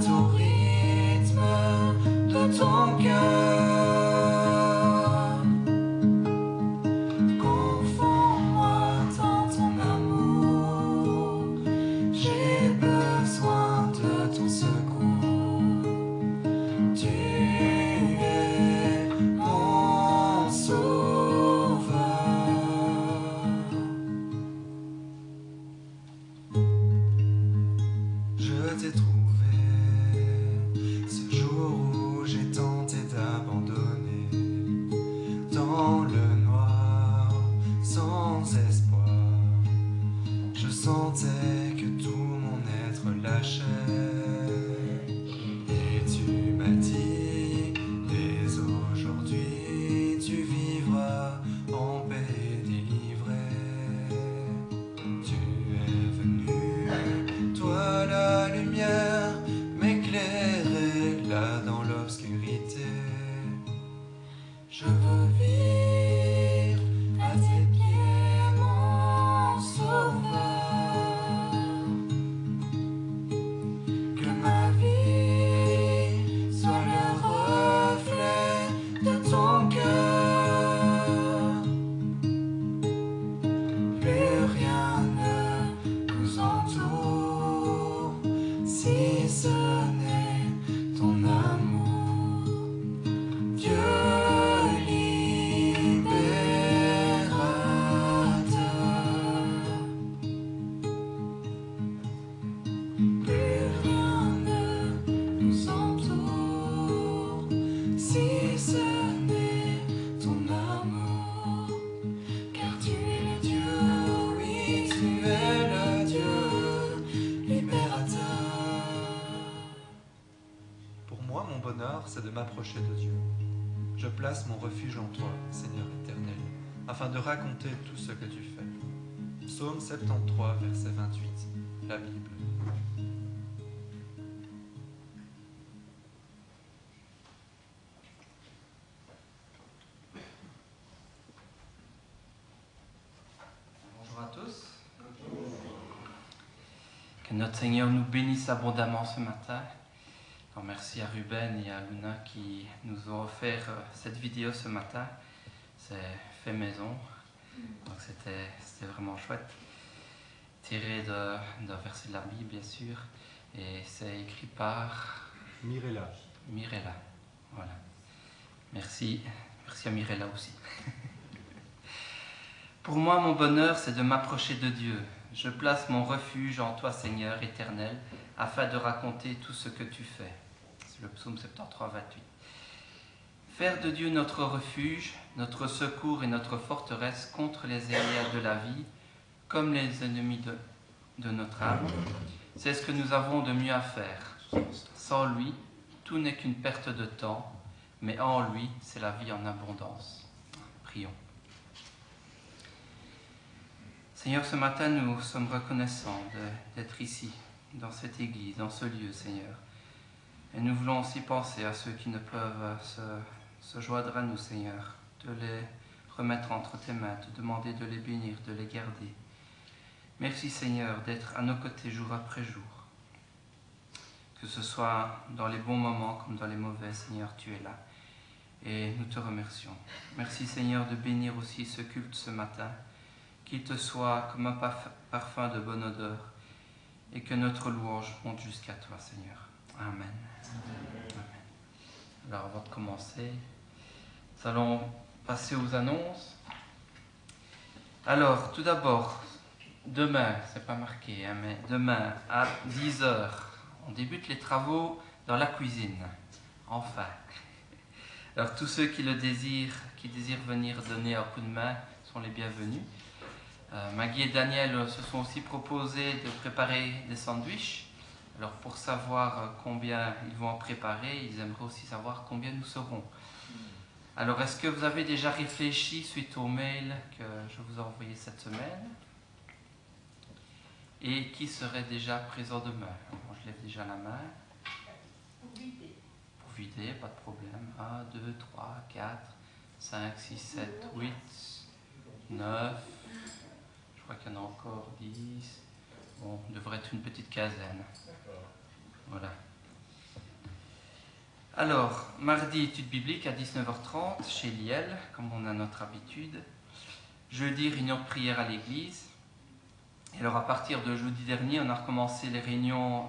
au rythme de ton cœur. Confonds-moi dans ton amour, j'ai besoin de ton secours. Tu es mon sauveur. Je t'ai trouvé ce jour où j'ai tenté d'abandonner dans le noir, sans espoir. Je sentais que tout mon être lâchait. Et tu m'as dit, dès aujourd'hui, tu vivras en paix et délivré. Tu es venu, toi la lumière, m'éclairer là dans l'obscurité. Je veux vivre à tes pieds, mon sauveur. Que ma vie soit le reflet de ton cœur. Plus rien ne nous entoure si ce n'est ton amour. Dieu libérateur. Plus rien ne nous entoure si ce n'est ton amour. Car tu es le Dieu, oui, tu es le Dieu libérateur. Pour moi, mon bonheur, c'est de m'approcher de Dieu. Je place mon refuge en toi, Seigneur éternel, afin de raconter tout ce que tu fais. Psaume 73, verset 28, la Bible. Bonjour à tous. Que notre Seigneur nous bénisse abondamment ce matin. Alors, merci à Ruben et à Luna qui nous ont offert cette vidéo ce matin. C'est fait maison, donc c'était vraiment chouette. Tiré d'un verset de la Bible, bien sûr, et c'est écrit par Mirella. Mirella. Voilà. Merci à Mirella aussi. Pour moi, mon bonheur, c'est de m'approcher de Dieu. Je place mon refuge en toi, Seigneur éternel, afin de raconter tout ce que tu fais. C'est le psaume 73, 28. Faire de Dieu notre refuge, notre secours et notre forteresse contre les aléas de la vie, comme les ennemis de notre âme, c'est ce que nous avons de mieux à faire. Sans lui, tout n'est qu'une perte de temps, mais en lui, c'est la vie en abondance. Prions. Seigneur, ce matin, nous sommes reconnaissants d'être ici, dans cette église, dans ce lieu, Seigneur. Et nous voulons aussi penser à ceux qui ne peuvent se joindre à nous, Seigneur, de les remettre entre tes mains, te demander de les bénir, de les garder. Merci, Seigneur, d'être à nos côtés jour après jour. Que ce soit dans les bons moments comme dans les mauvais, Seigneur, tu es là. Et nous te remercions. Merci, Seigneur, de bénir aussi ce culte ce matin, qu'il te soit comme un parfum de bonne odeur, et que notre louange monte jusqu'à toi, Seigneur. Amen. Amen. Alors, avant de commencer, nous allons passer aux annonces. Alors, tout d'abord, demain, c'est pas marqué, hein, mais demain à 10h, on débute les travaux dans la cuisine. Enfin. Alors, tous ceux qui désirent venir donner un coup de main sont les bienvenus. Maggie et Daniel se sont aussi proposés de préparer des sandwichs. Alors, pour savoir combien ils vont en préparer, ils aimeraient aussi savoir combien nous serons. Alors, est-ce que vous avez déjà réfléchi suite au mail que je vous ai envoyé cette semaine? Et qui serait déjà présent demain? Alors, je lève déjà la main. Pour vider, pas de problème. 1, 2, 3, 4, 5, 6, 7, 8, 9. Je crois qu'il y en a encore 10. Bon, on devrait être une petite quinzaine. Voilà. Alors, mardi, étude biblique à 19h30 chez Liel, comme on a notre habitude. Jeudi, réunion de prière à l'église. Et alors, à partir de jeudi dernier, on a recommencé les réunions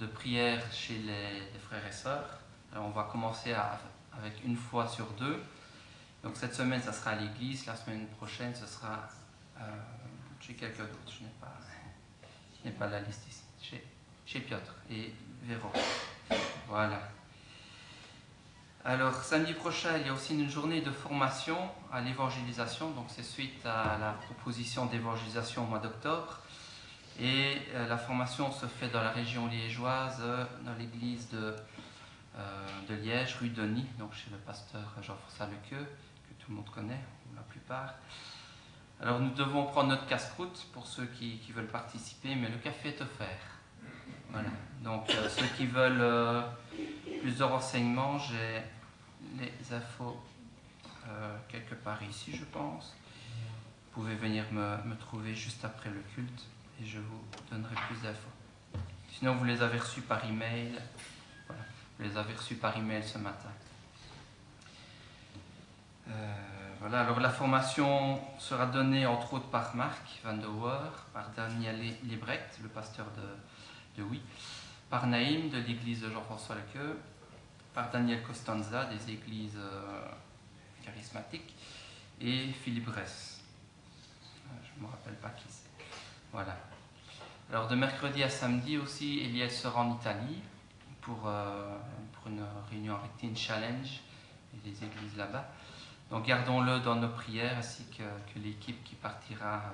de prière chez les frères et sœurs. Alors, on va commencer avec une fois sur 2. Donc, cette semaine, ça sera à l'église. La semaine prochaine, ce sera chez quelqu'un d'autre. Je n'ai pas la liste ici. Chez Piotr et Véro. Voilà. Alors, samedi prochain, il y a aussi une journée de formation à l'évangélisation. Donc, c'est suite à la proposition d'évangélisation au mois d'octobre. Et la formation se fait dans la région liégeoise, dans l'église de Liège, rue Denis, donc chez le pasteur Jean-François Lequeux, que tout le monde connaît, ou la plupart. Alors, nous devons prendre notre casse-croûte pour ceux qui veulent participer, mais le café est offert. Voilà. Donc, ceux qui veulent plus de renseignements, j'ai les infos quelque part ici, je pense. Vous pouvez venir me trouver juste après le culte et je vous donnerai plus d'infos. Sinon, vous les avez reçus par email. Voilà. Vous les avez reçus par email ce matin. Voilà. Alors, la formation sera donnée entre autres par Marc Van de Waar, par Daniel Liebrecht, le pasteur de Oui, par Naïm de l'église de Jean-François Lequeux, par Daniel Costanza des églises charismatiques et Philippe Bress. Je ne me rappelle pas qui c'est. Voilà. Alors de mercredi à samedi aussi, Eliel sera en Italie pour une réunion avec Teen Challenge et les églises là-bas. Donc gardons-le dans nos prières ainsi que l'équipe qui partira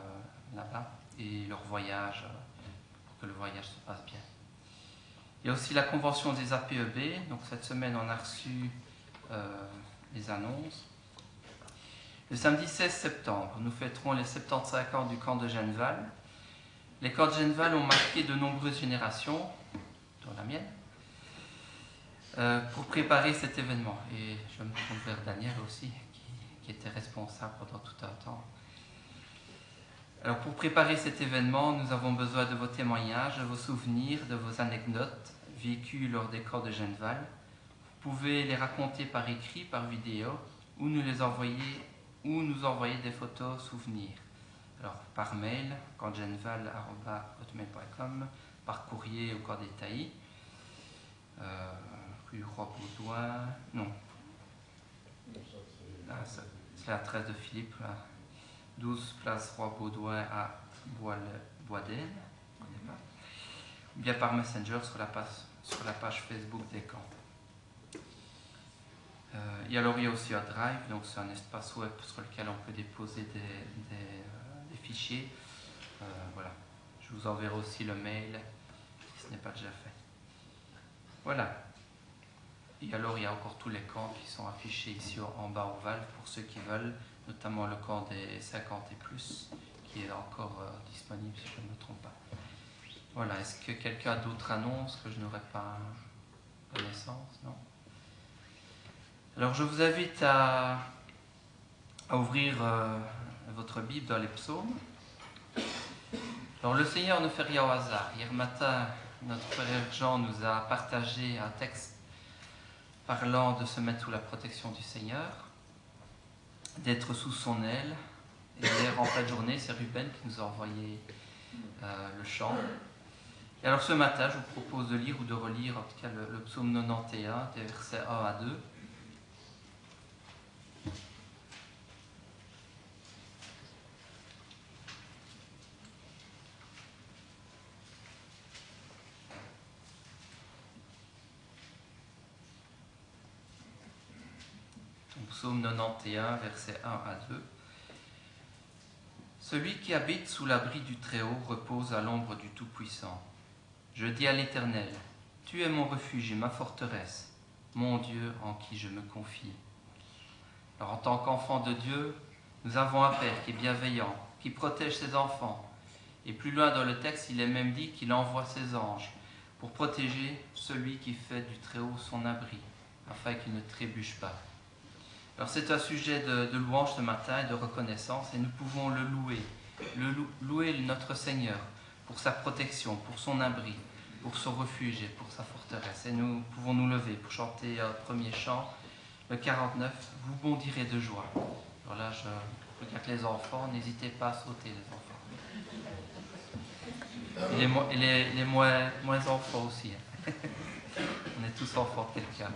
là-bas et leur voyage, pour que le voyage se passe bien. Il y a aussi la convention des APEB. Donc cette semaine, on a reçu les annonces. Le samedi 16 septembre, nous fêterons les 75 ans du camp de Genneval. Les camps de Genneval ont marqué de nombreuses générations, dont la mienne, pour préparer cet événement. Et je me tourne vers Daniel aussi, qui était responsable pendant tout un temps. Alors pour préparer cet événement, nous avons besoin de vos témoignages, de vos souvenirs, de vos anecdotes vécues lors des camps de Genneval. Vous pouvez les raconter par écrit, par vidéo, ou nous envoyer des photos souvenirs. Alors par mail, campgenneval@hotmail.com, par courrier au Corps des Taillis, rue Roi-Baudouin, non, c'est l'adresse de Philippe, là. 12 place Roi-Baudouin à Boisdène, ou bien par Messenger sur la page Facebook des camps. Et alors il y a aussi un Drive, donc c'est un espace web sur lequel on peut déposer des fichiers. Voilà, je vous enverrai aussi le mail si ce n'est pas déjà fait. Voilà. Et alors il y a encore tous les camps qui sont affichés ici en bas au Val pour ceux qui veulent, notamment le camp des 50 et plus qui est encore disponible si je ne me trompe pas. Voilà, est-ce que quelqu'un a d'autres annonces que je n'aurais pas connaissance? Non. Alors je vous invite à ouvrir votre Bible dans les psaumes. Alors le Seigneur ne fait rien au hasard. Hier matin, notre frère Jean nous a partagé un texte parlant de se mettre sous la protection du Seigneur, d'être sous son aile. Et hier en fin de journée, c'est Ruben qui nous a envoyé le chant. Et alors ce matin, je vous propose de lire ou de relire en tout cas le psaume 91, des versets 1 à 2. Psaume 91, versets 1 à 2. Celui qui habite sous l'abri du Très-Haut repose à l'ombre du Tout-Puissant. Je dis à l'Éternel, tu es mon refuge et ma forteresse, mon Dieu en qui je me confie. Alors en tant qu'enfant de Dieu, nous avons un Père qui est bienveillant, qui protège ses enfants. Et plus loin dans le texte, il est même dit qu'il envoie ses anges pour protéger celui qui fait du Très-Haut son abri, afin qu'il ne trébuche pas. Alors c'est un sujet de louange ce matin et de reconnaissance et nous pouvons louer notre Seigneur pour sa protection, pour son abri, pour son refuge et pour sa forteresse. Et nous pouvons nous lever pour chanter un premier chant, le 49, « Vous bondirez de joie ». Alors là, je regarde les enfants, n'hésitez pas à sauter les enfants. Et les moins enfants aussi. On est tous enfants de quelqu'un.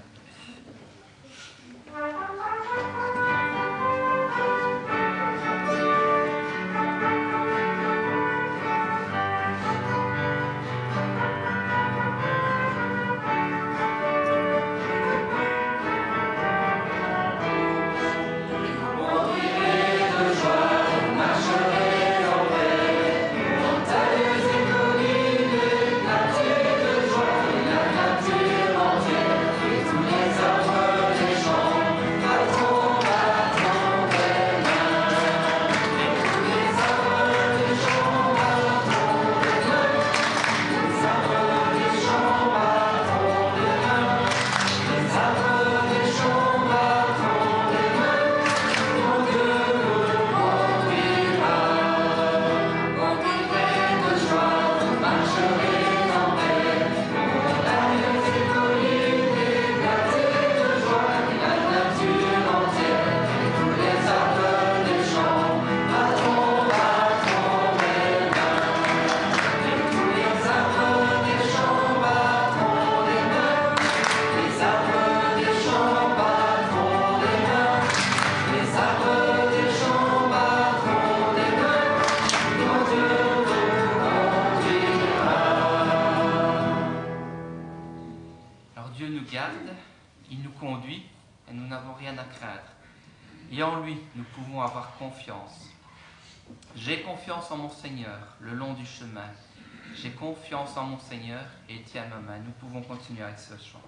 Et en lui, nous pouvons avoir confiance. J'ai confiance en mon Seigneur le long du chemin. J'ai confiance en mon Seigneur et tiens ma main. Nous pouvons continuer avec ce chant.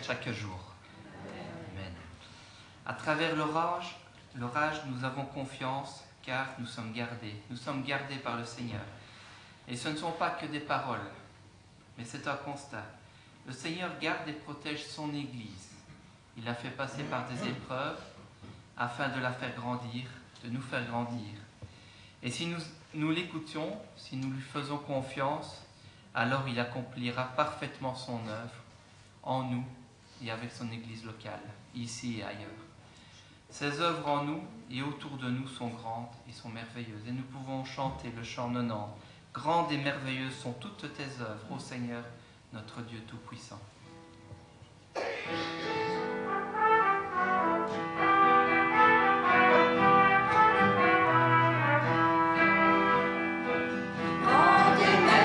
Chaque jour. Amen. À travers l'orage, nous avons confiance car nous sommes gardés. Nous sommes gardés par le Seigneur. Et ce ne sont pas que des paroles, mais c'est un constat. Le Seigneur garde et protège son Église. Il la fait passer par des épreuves afin de la faire grandir, de nous faire grandir. Et si nous l'écoutons, si nous lui faisons confiance, alors il accomplira parfaitement son œuvre en nous et avec son Église locale, ici et ailleurs. Ses œuvres en nous et autour de nous sont grandes et sont merveilleuses. Et nous pouvons chanter le chant 90. Grandes et merveilleuses sont toutes tes œuvres, ô Seigneur, notre Dieu Tout-Puissant. Grandes et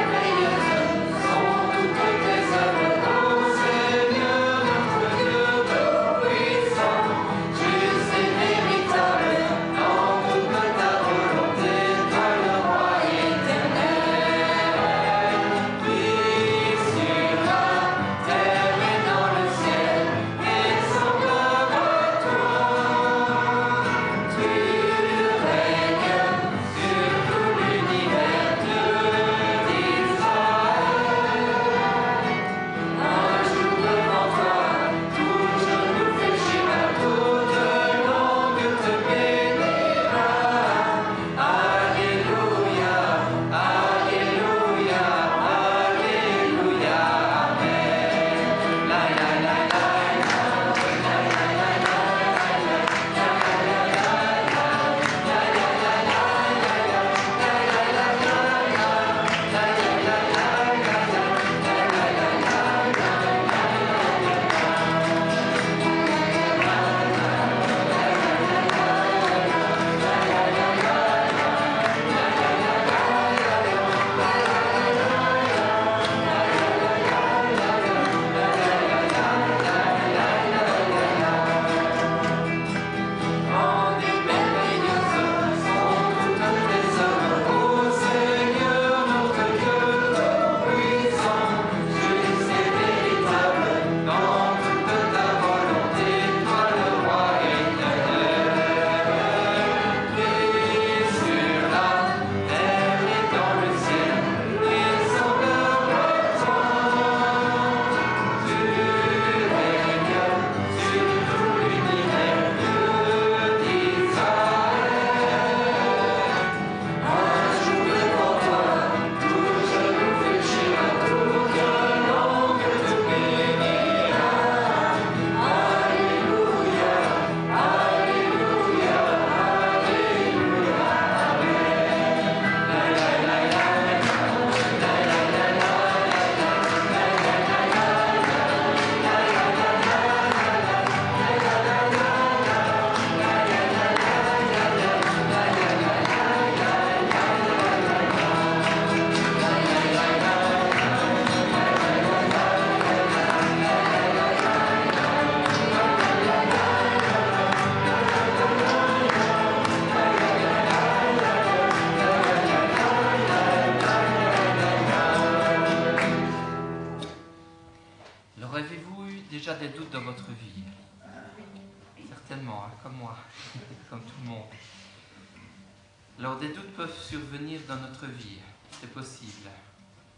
Alors des doutes peuvent survenir dans notre vie, c'est possible.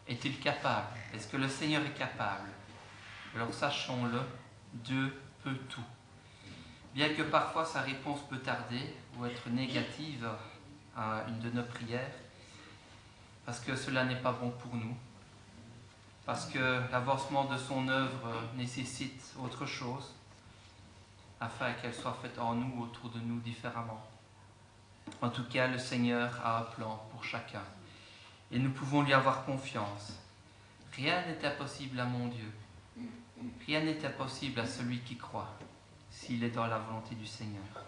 Est-il capable? Est-ce que le Seigneur est capable? Alors sachons-le, Dieu peut tout. Bien que parfois sa réponse peut tarder ou être négative à une de nos prières, parce que cela n'est pas bon pour nous, parce que l'avancement de son œuvre nécessite autre chose, afin qu'elle soit faite en nous, autour de nous, différemment. En tout cas, le Seigneur a un plan pour chacun, et nous pouvons lui avoir confiance. Rien n'est impossible à mon Dieu. Rien n'est impossible à celui qui croit, s'il est dans la volonté du Seigneur.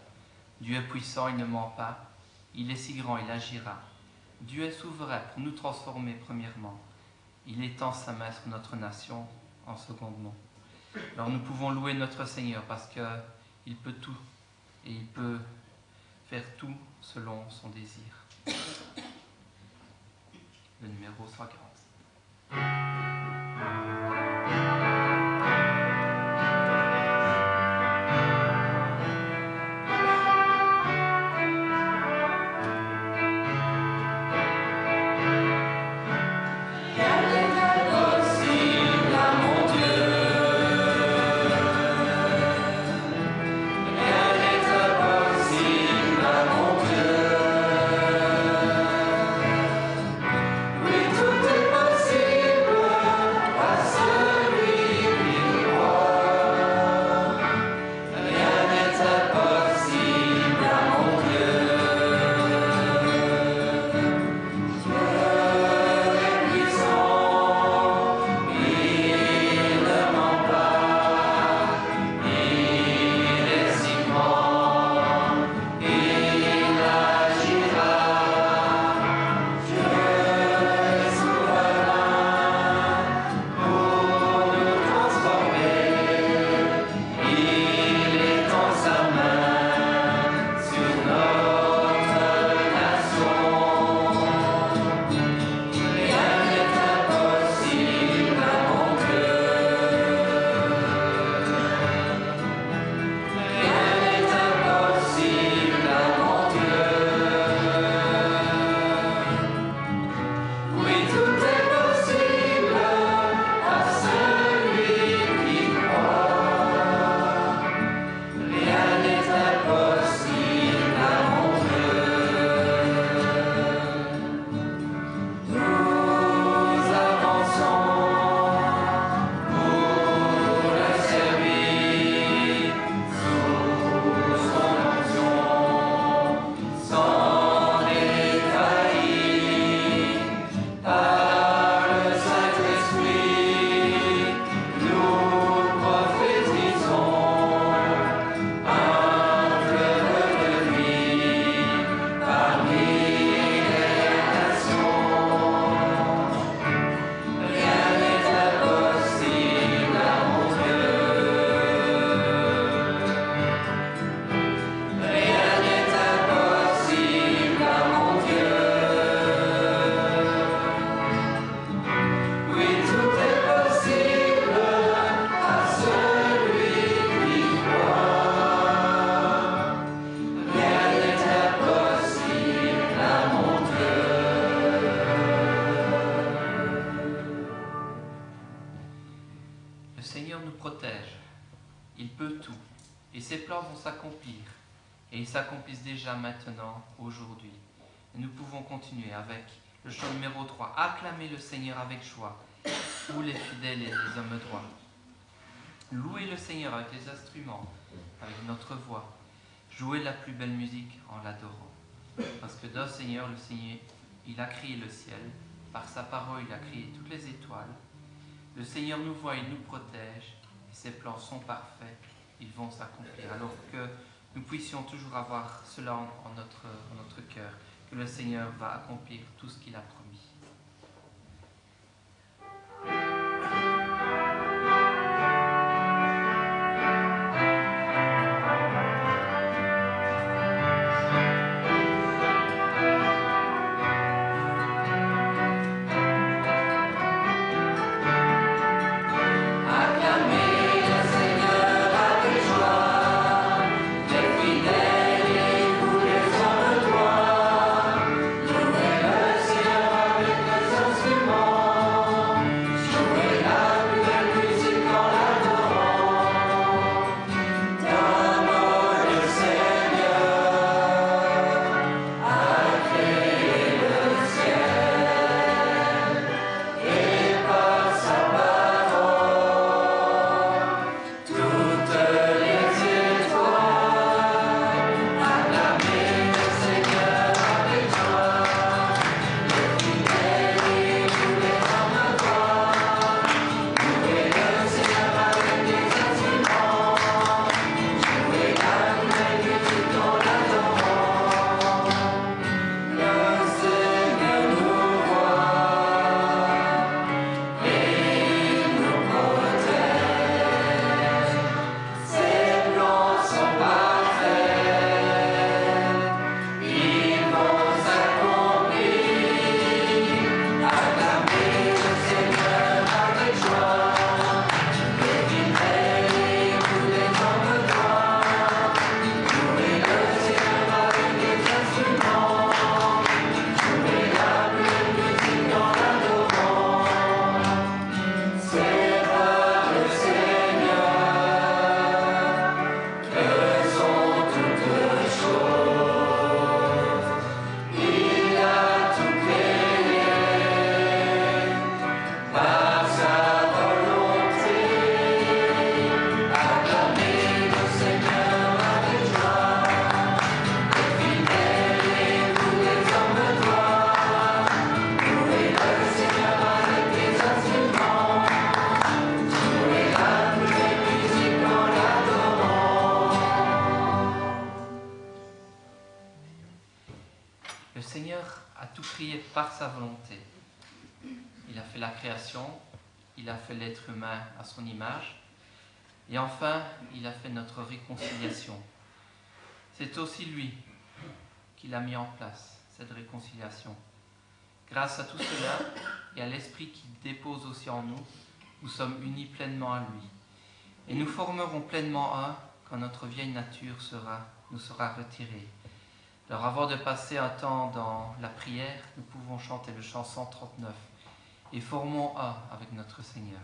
Dieu est puissant, il ne ment pas. Il est si grand, il agira. Dieu est souverain pour nous transformer premièrement. Il étend sa main sur notre nation en secondement. Alors nous pouvons louer notre Seigneur parce qu'il peut tout et il peut faire tout selon son désir. Le numéro 140. Et ils s'accomplissent déjà maintenant, aujourd'hui. Et nous pouvons continuer avec le chant numéro 3. Acclamez le Seigneur avec joie, vous les fidèles et les hommes droits. Louez le Seigneur avec les instruments, avec notre voix. Jouez la plus belle musique en l'adorant. Parce que dans Seigneur, le Seigneur, il a créé le ciel. Par sa parole, il a créé toutes les étoiles. Le Seigneur nous voit, il nous protège. Et ses plans sont parfaits. Ils vont s'accomplir. Alors que nous puissions toujours avoir cela en notre cœur, que le Seigneur va accomplir tout ce qu'il a promis. Fidèles et vous les hommes droits, Le Seigneur a tout créé par sa volonté. Il a fait la création, il a fait l'être humain à son image, et enfin, il a fait notre réconciliation. C'est aussi lui qui l'a mis en place, cette réconciliation. Grâce à tout cela et à l'Esprit qui dépose aussi en nous, nous sommes unis pleinement à lui. Et nous formerons pleinement un quand notre vieille nature nous sera retirée. Alors avant de passer un temps dans la prière, nous pouvons chanter le chant 139 et formons un avec notre Seigneur.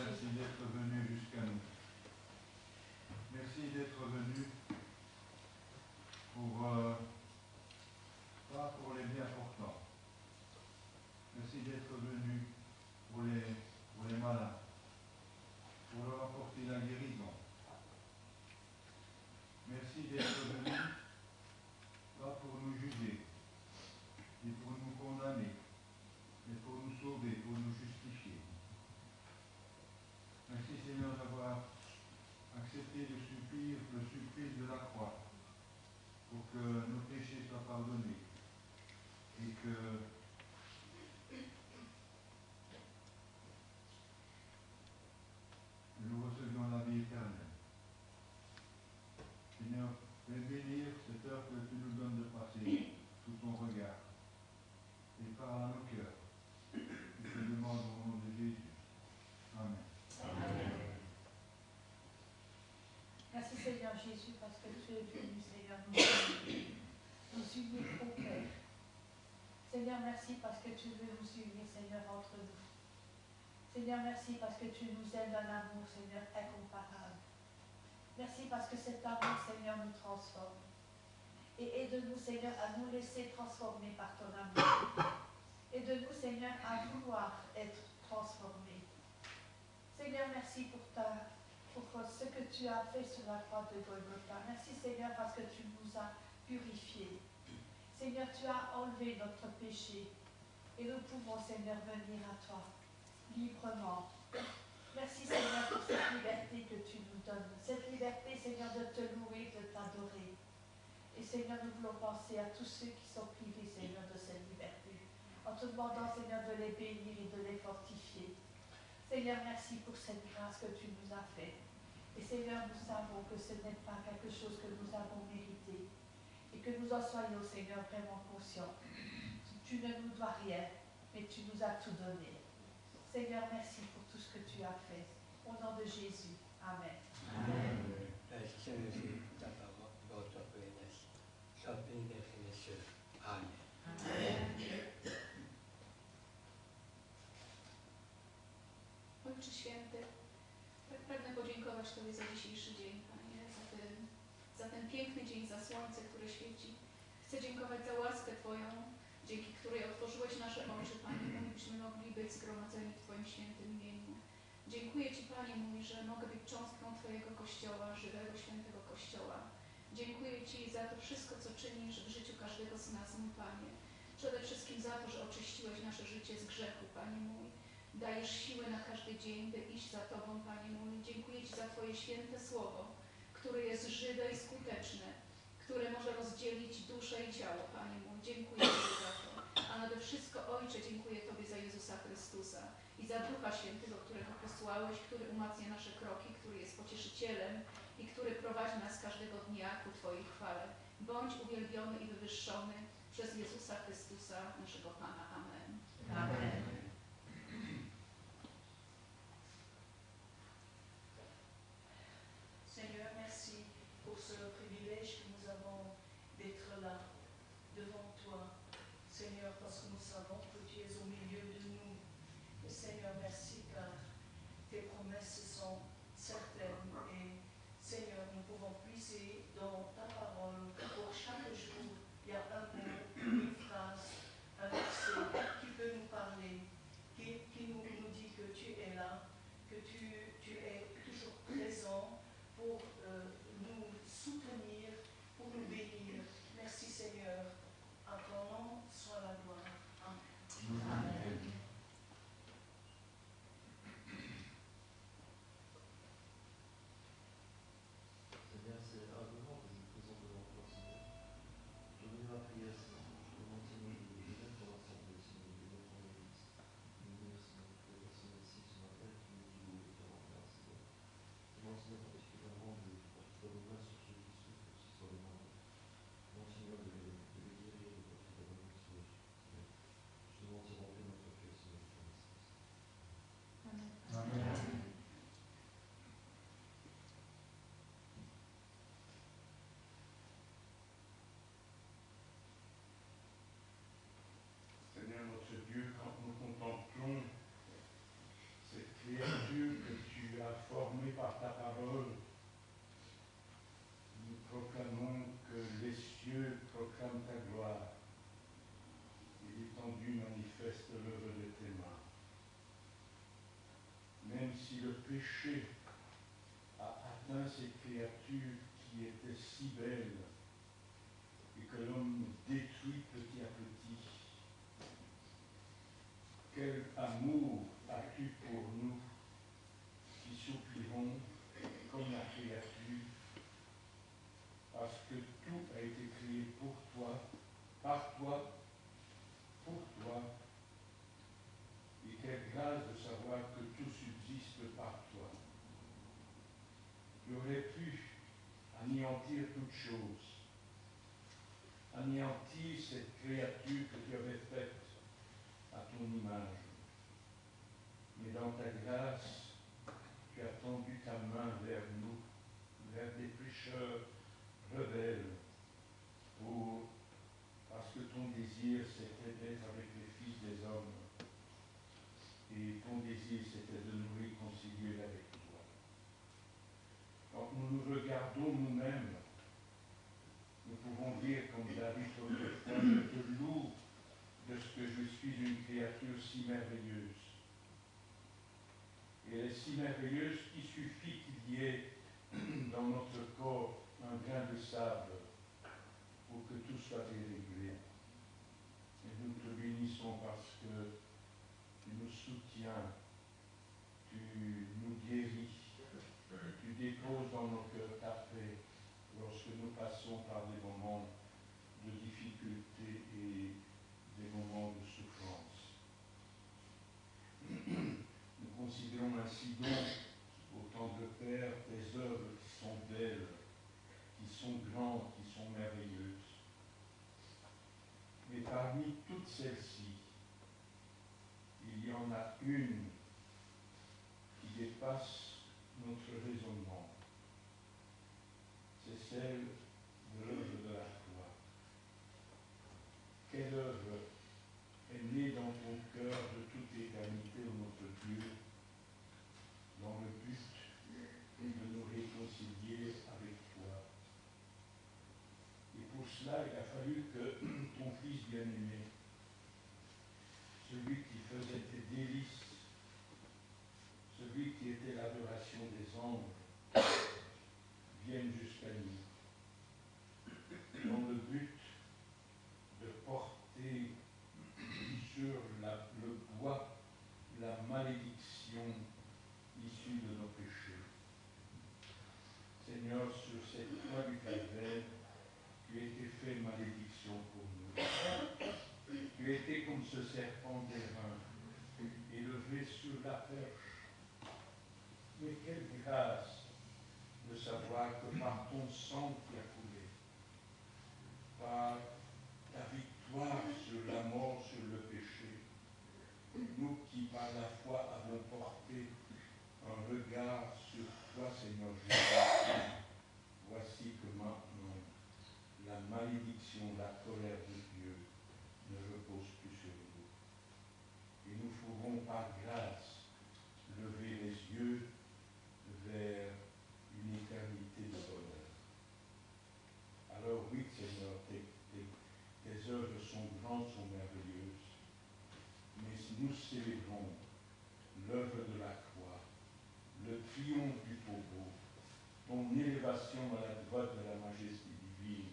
Merci d'être venu jusqu'à nous. Merci d'être venu pas pour les bien portants. Merci d'être venu pour les malades, pour leur apporter la guérison. Merci d'être venu pas pour nous juger, et pour nous condamner, mais pour nous sauver, pour nous justifier. Merci Seigneur d'avoir accepté le supplice de la croix, pour que nos péchés soient pardonnés et que nous recevions la vie éternelle. Seigneur, fais bénir cette heure que tu nous donnes de passer sous ton regard et parle à nos cœurs. Je te demande au nom de Jésus. Amen. Merci Seigneur Jésus parce que tu es venu, Seigneur, nous unir au Père. Seigneur, merci parce que tu veux nous unir, Seigneur, entre nous. Seigneur, merci parce que tu nous aimes d'un amour, Seigneur, incomparable. Merci parce que cet amour, Seigneur, nous transforme. Et aide-nous, Seigneur, à nous laisser transformer par ton amour. Aide-nous, Seigneur, à vouloir être transformés. Seigneur, merci pour ce que tu as fait sur la croix de Golgotha. Merci, Seigneur, parce que tu nous as purifiés. Seigneur, tu as enlevé notre péché. Et nous pouvons, Seigneur, venir à toi librement. Merci, Seigneur, pour cette liberté que tu nous donnes. Cette liberté, Seigneur, de te louer, de t'adorer. Et Seigneur, nous voulons penser à tous ceux qui sont privés, Seigneur, de cette liberté. En te demandant, Seigneur, de les bénir et de les fortifier. Seigneur, merci pour cette grâce que tu nous as faite. Et Seigneur, nous savons que ce n'est pas quelque chose que nous avons mérité. Et que nous en soyons, Seigneur, vraiment conscients. Tu ne nous dois rien, mais tu nous as tout donné. Seigneur, merci pour tout ce que tu as fait. Au nom de Jésus. Amen. Amen. Ojcze Święty, pragnę podziękować Tobie za dzisiejszy dzień, Panie, za ten piękny dzień, za słońce, które świeci. Chcę dziękować za łaskę Twoją, dzięki której otworzyłeś nasze oczy, Panie, byśmy mogli być zgromadzeni w Twoim świętym imieniu. Dziękuję Ci, Panie mój, że mogę być cząstką Twojego Kościoła, żywego, świętego Kościoła. Dziękuję Ci za to wszystko, co czynisz w życiu każdego z nas, mój Panie. Przede wszystkim za to, że oczyściłeś nasze życie z grzechu, Panie mój. Dajesz siłę na każdy dzień, by iść za Tobą, Panie mój. Dziękuję Ci za Twoje święte słowo, które jest żywe i skuteczne, które może rozdzielić duszę i ciało, Panie mój. Dziękuję Tobie za to. A nade wszystko, Ojcze, dziękuję Tobie za Jezusa Chrystusa i za Ducha Świętego, którego posłałeś, który umacnia nasze kroki, który jest pocieszycielem i który prowadzi nas każdego dnia ku Twojej chwale. Bądź uwielbiony i wywyższony przez Jezusa Chrystusa, naszego Pana. Amen. Amen. Seigneur, merci pour ce privilège que nous avons d'être là, devant toi. Seigneur, parce que nous savons que tu es au milieu de nous. Et Seigneur, merci car tes promesses sont certaines. Et Seigneur, nous pouvons puiser dans ta parole pour chaque jour. Il y a un mot, une phrase, un verset qui peut nous parler, qui nous dit que tu es là, que tu es toujours présent pour nous soutenir, pour nous bénir. Merci Seigneur. À ton nom soit la gloire. Amen. Amen. Seigneur, c'est ardemment que je me présente devant toi, Seigneur. Je veux ma prière, Seigneur. Je demande, Seigneur, de bénir ton assemblée, Seigneur, de bénir ton église. Bénir, Seigneur, toutes les personnes ici ce matin qui nous louent et te rendent, Seigneur. Je demande, Seigneur, particulièrement de porter ta main sur ceux qui souffrent aussi sur les malades. Je demande, Seigneur, de les guérir, de porter ta main sur eux, Seigneur. Je demande de remplir notre cœur, Seigneur, de ton esprit. Amen. Amen. Seigneur notre Dieu, quand nous contemplons cette créature que tu as formée par ta parole, nous proclamons que les cieux proclament ta gloire et l'étendue manifeste l'œuvre de tes mains. Même si le péché a atteint cette créature qui était si belle et que l'homme détruit petit à petit, quel amour as-tu pour nous qui souffrirons comme la créature, parce que tout a été créé pour toi, par toi, pour toi, et quelle grâce de savoir que tout subsiste par toi. Tu aurais pu anéantir toutes choses, anéantir cette créature que tu avais faite à ton image. Mais dans ta grâce, tu as tendu ta main vers nous, vers des pécheurs rebelles, parce que ton désir c'était d'être avec les fils des hommes, et ton désir c'était de nous réconcilier avec toi. Quand nous nous regardons nous-mêmes, nous pouvons dire comme David autrefois, je te loue de ce que je suis une créature si merveilleuse. Et elle est si merveilleuse qu'il suffit qu'il y ait dans notre corps un grain de sable pour que tout soit déréglé. Et nous te bénissons parce que tu nous soutiens, tu nous guéris, tu déposes dans nos cœurs ta paix lorsque nous passons par des moments de difficulté et des moments de souffrance. Nous considérons ainsi donc, autant de Père, tes œuvres qui sont belles, qui sont grandes, qui sont merveilleuses. Mais parmi toutes celles-ci, il y en a une qui dépasse notre raisonnement. C'est celle de l'œuvre de la foi. Quelle œuvre est née dans ton cœur de toute éternité, ô notre Dieu, dans le but de nous réconcilier avec toi. Et pour cela, il a fallu que ton Fils bien-aimé, celui qui faisait tes délices, celui qui était l'adoration des anges, serpent d'airain élevé sur la perche. Mais quelle grâce de savoir que par ton sang qui a coulé, par ta victoire sur la mort, sur le péché, nous qui par la foi avons porté un regard sur toi, Seigneur Jésus, voici que maintenant la malédiction, la colère de Dieu ne repose plus sur nous. Et nous pourrons par grâce lever les yeux vers une éternité de bonheur. Alors oui, Seigneur, tes œuvres sont grandes, sont merveilleuses, mais nous célébrons l'œuvre de la croix, le triomphe du tombeau, ton élévation à la droite de la majesté divine,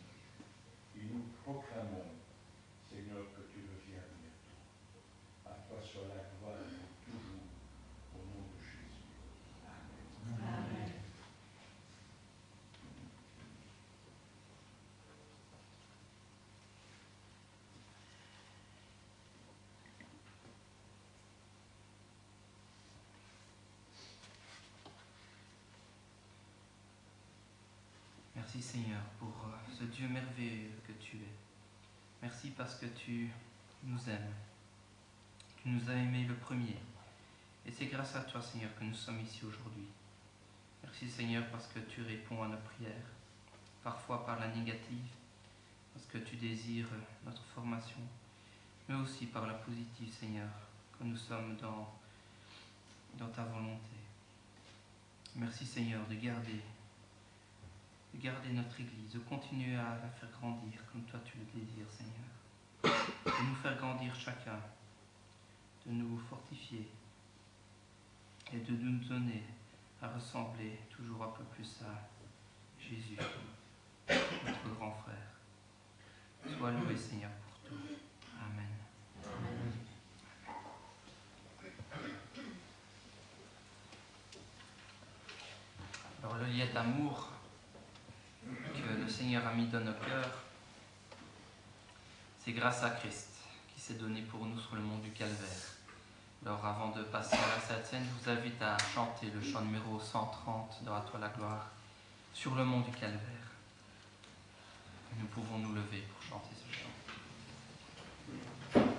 et nous proclamons, Seigneur, que tu reviens bientôt. À toi soit la gloire pour toujours, au nom de Jésus. Amen. Amen. Merci Seigneur pour ce Dieu merveilleux que tu es. Merci parce que tu nous aimes. Tu nous as aimés le premier. Et c'est grâce à toi Seigneur que nous sommes ici aujourd'hui. Merci Seigneur parce que tu réponds à nos prières, parfois par la négative, parce que tu désires notre formation, mais aussi par la positive Seigneur, que nous sommes dans ta volonté. Merci Seigneur de garder notre Église, de continuer à la faire grandir comme toi tu le désires, Seigneur. De nous faire grandir chacun, de nous fortifier et de nous donner à ressembler toujours un peu plus à Jésus, notre grand frère. Sois loué, Seigneur, pour tout. Amen. Alors le lien d'amour que le Seigneur a mis dans nos cœurs, c'est grâce à Christ qui s'est donné pour nous sur le mont du Calvaire. Alors avant de passer à la Sainte Seine, je vous invite à chanter le chant numéro 130 de À toi la gloire, sur le mont du Calvaire. Et nous pouvons nous lever pour chanter ce chant. Amen.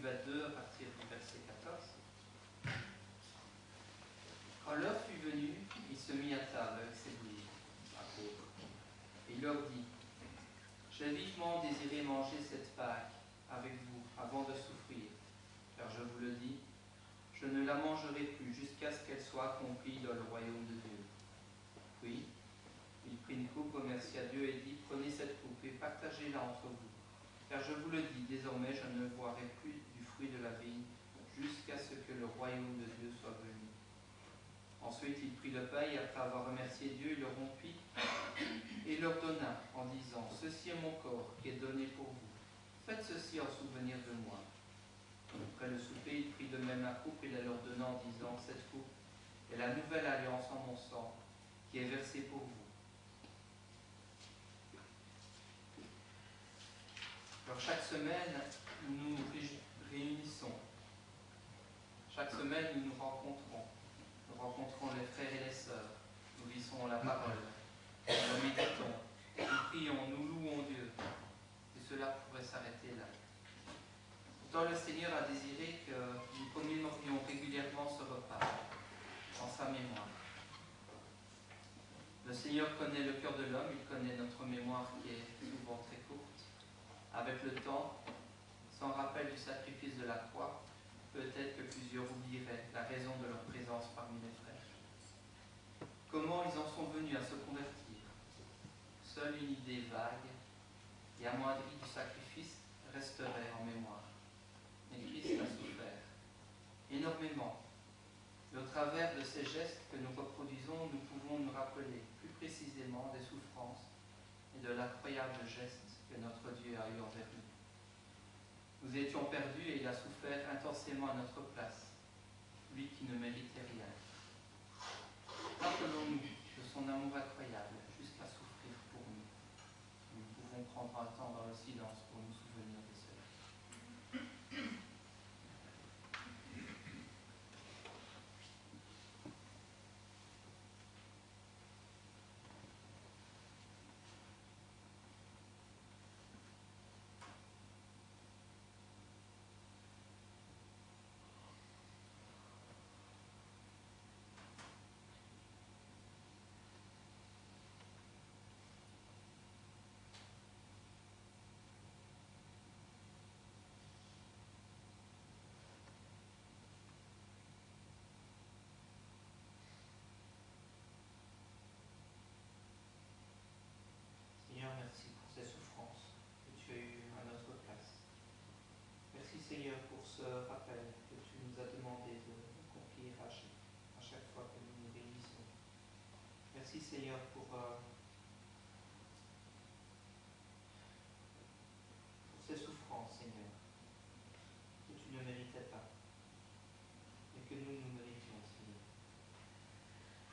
22 à partir du verset 14. Quand l'heure fut venue, il se mit à table avec ses bouillies, apôtres, et il leur dit, j'ai vivement désiré manger cette Pâque avec vous avant de souffrir, car je vous le dis, je ne la mangerai plus jusqu'à ce qu'elle soit accomplie dans le royaume de Dieu. Puis, il prit une coupe, remercia Dieu et dit, prenez cette coupe et partagez-la entre vous. Car je vous le dis, désormais je ne boirai plus du fruit de la vigne jusqu'à ce que le royaume de Dieu soit venu. Ensuite, il prit le pain et après avoir remercié Dieu, il le rompit et leur donna en disant, ceci est mon corps qui est donné pour vous. Faites ceci en souvenir de moi. Après le souper, il prit de même la coupe et la leur donna en disant, cette coupe est la nouvelle alliance en mon sang qui est versée pour vous. Alors chaque semaine, nous nous réunissons. Chaque semaine, nous nous rencontrons. Nous rencontrons les frères et les sœurs. Nous lisons la parole. Nous méditons. Nous prions, nous louons Dieu. Et cela pourrait s'arrêter là. Pourtant, le Seigneur a désiré que nous commémorions régulièrement ce repas en sa mémoire. Le Seigneur connaît le cœur de l'homme, il connaît notre mémoire qui est souvent très courte. Avec le temps, sans rappel du sacrifice de la croix, peut-être que plusieurs oublieraient la raison de leur présence parmi les frères. Comment ils en sont venus à se convertir? Seule une idée vague et amoindrie du sacrifice resterait en mémoire. Mais Christ a souffert énormément. Et au travers de ces gestes que nous reproduisons, nous pouvons nous rappeler plus précisément des souffrances et de l'incroyable geste que notre Dieu a eu envers nous. Nous étions perdus et il a souffert intensément à notre place, lui qui ne méritait rien. Rappelons-nous de son amour incroyable jusqu'à souffrir pour nous. Nous pouvons prendre un temps dans le silence pour nous souvenir de cela. Seigneur, merci pour ces souffrances que tu as eues à notre place. Merci Seigneur pour ce rappel que tu nous as demandé d'accomplir à chaque fois que nous nous réunissons. Merci Seigneur pour ces souffrances, Seigneur, que tu ne méritais pas et que nous méritions, Seigneur.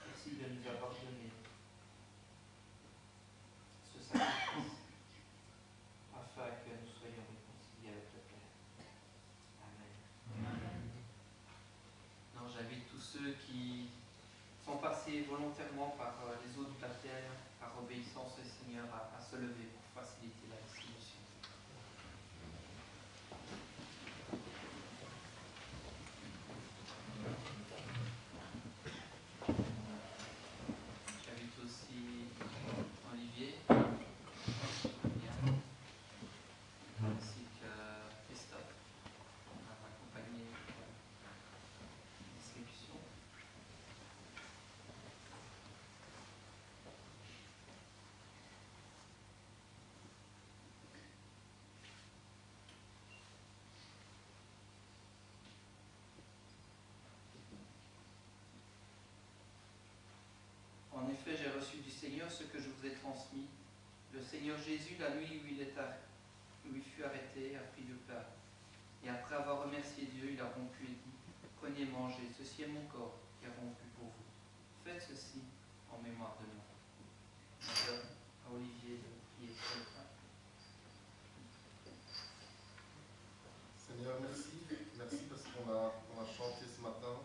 Merci de nous avoir donné ce sacrifice afin que nous soyons réconciliés avec le Père. Amen. Non, j'invite tous ceux qui sont passés volontairement par les eaux du baptême, par obéissance au Seigneur, à se lever pour faciliter la distribution. J'invite aussi Olivier, ainsi que Christophe à m'accompagner pour la distribution. En effet, j'ai reçu du Seigneur ce que je vous ai transmis. Le Seigneur Jésus, la nuit où il fut arrêté, a pris le pain. Et après avoir remercié Dieu, il a rompu et dit, prenez, mangez, ceci est mon corps qui est rompu pour vous. Faites ceci en mémoire de moi. Je donne à Olivier de prier pour le pain. Seigneur, merci. Merci parce qu'on a chanté ce matin.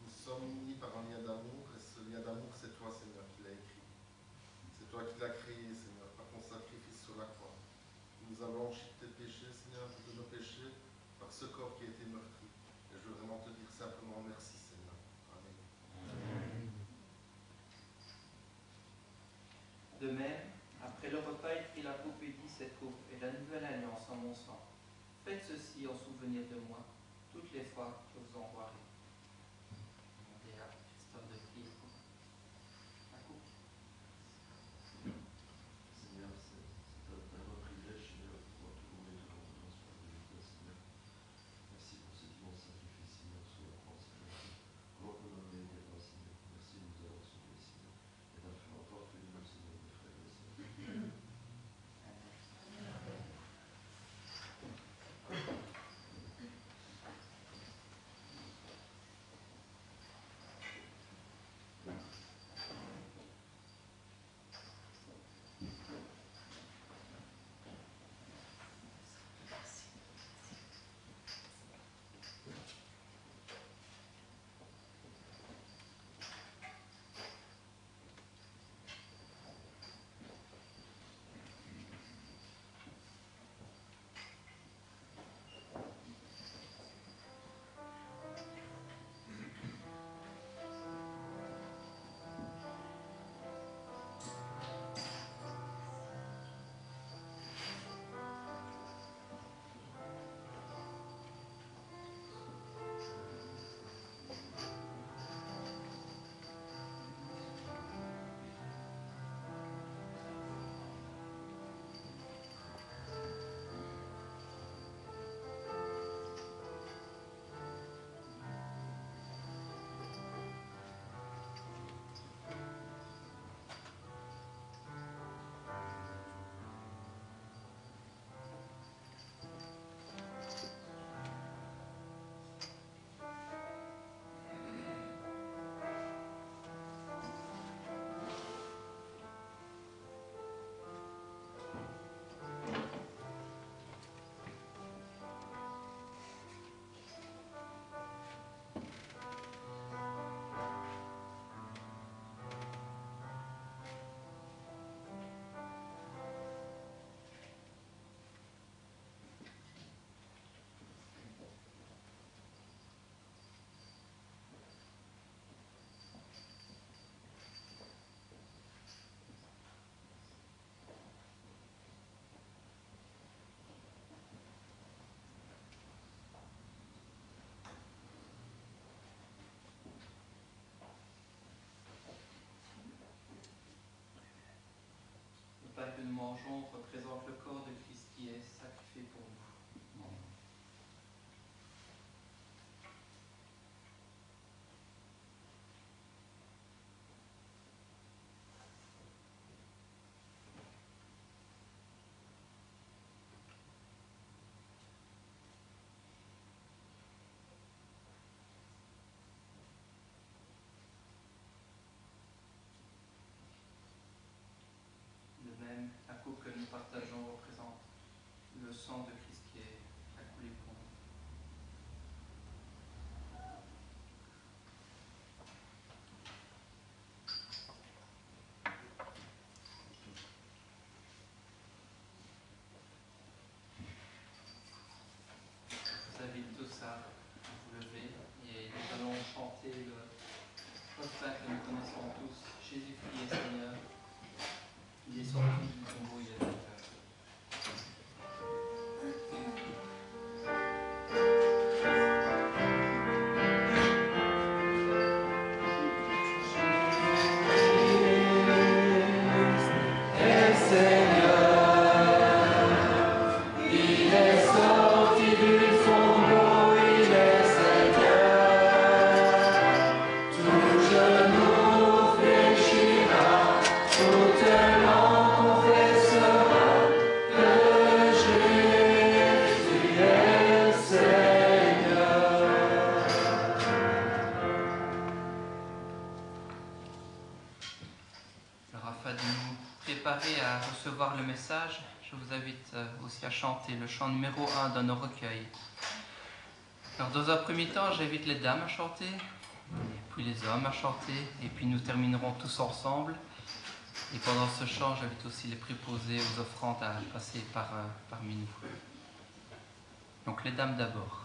Nous sommes unis par un lien d'amour et ce lien d'amour, c'est toi, Seigneur, qui l'as écrit. C'est toi qui l'as créé, Seigneur, par ton sacrifice sur la croix. Tu nous as blanchi de tes péchés, Seigneur, de nos péchés, par ce corps qui a été meurtri. Et je veux vraiment te dire simplement merci, Seigneur. Amen. De même, après le repas, il prit la coupe et dit, cette coupe est la nouvelle alliance en mon sang. Faites ceci en souvenir de moi, toutes les fois que vous en boirez. Demandez à Christophe de prier pour la coupe. Seigneur, c'est un vrai privilège, Seigneur, de pouvoir te louer, te rendre grâce pour la vérité, Seigneur. Merci pour cet immense sacrifice, Seigneur, sur la croix, Seigneur. Gloire qu'on a donné des droits, Seigneur. Merci de nous avoir sauvés, Seigneur. Et d'avoir fait de nous, Seigneur, des frères et sœurs. Le pain que nous mangeons représente le corps de Christ qui est sacrifié pour nous. De même, la coupe que nous partageons représente le sang de Christ qui est coulé pour nous. Je vous invite tous à vous lever et nous allons chanter le refrain que nous connaissons tous. Jésus-Christ est Seigneur. Il est sorti du tombeau, il est vainqueur. À recevoir le message, je vous invite aussi à chanter le chant numéro 1 dans nos recueils. Alors dans un premier temps, j'invite les dames à chanter, puis les hommes à chanter, et puis nous terminerons tous ensemble. Et pendant ce chant, j'invite aussi les préposés aux offrandes à passer parmi nous. Donc les dames d'abord.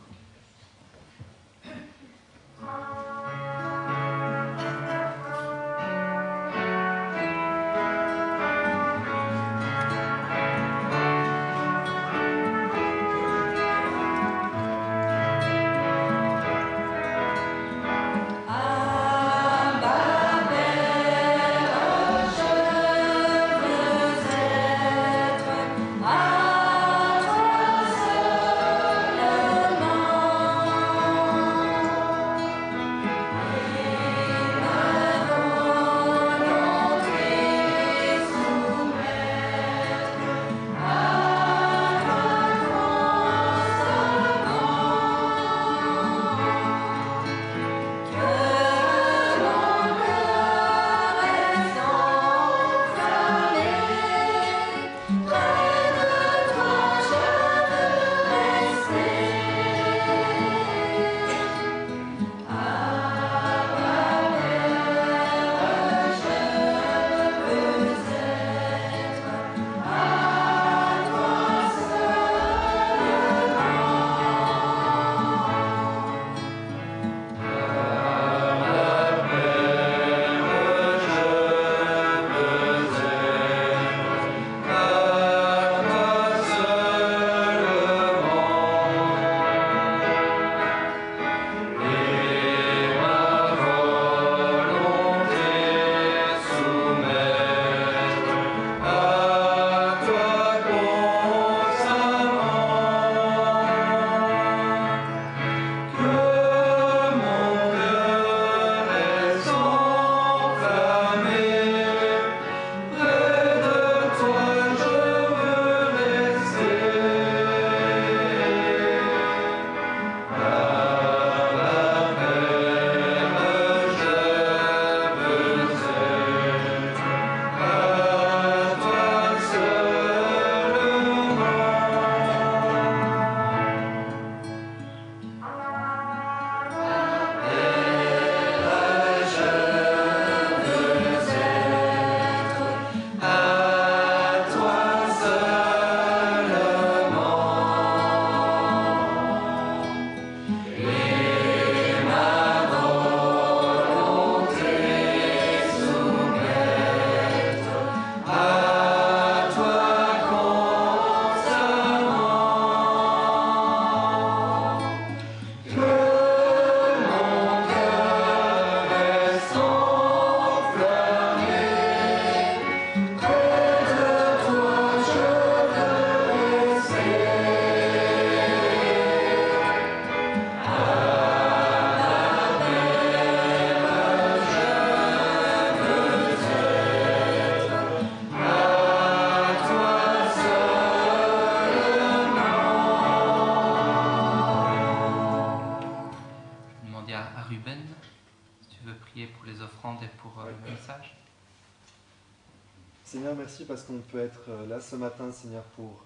Seigneur, merci parce qu'on peut être là ce matin, Seigneur, pour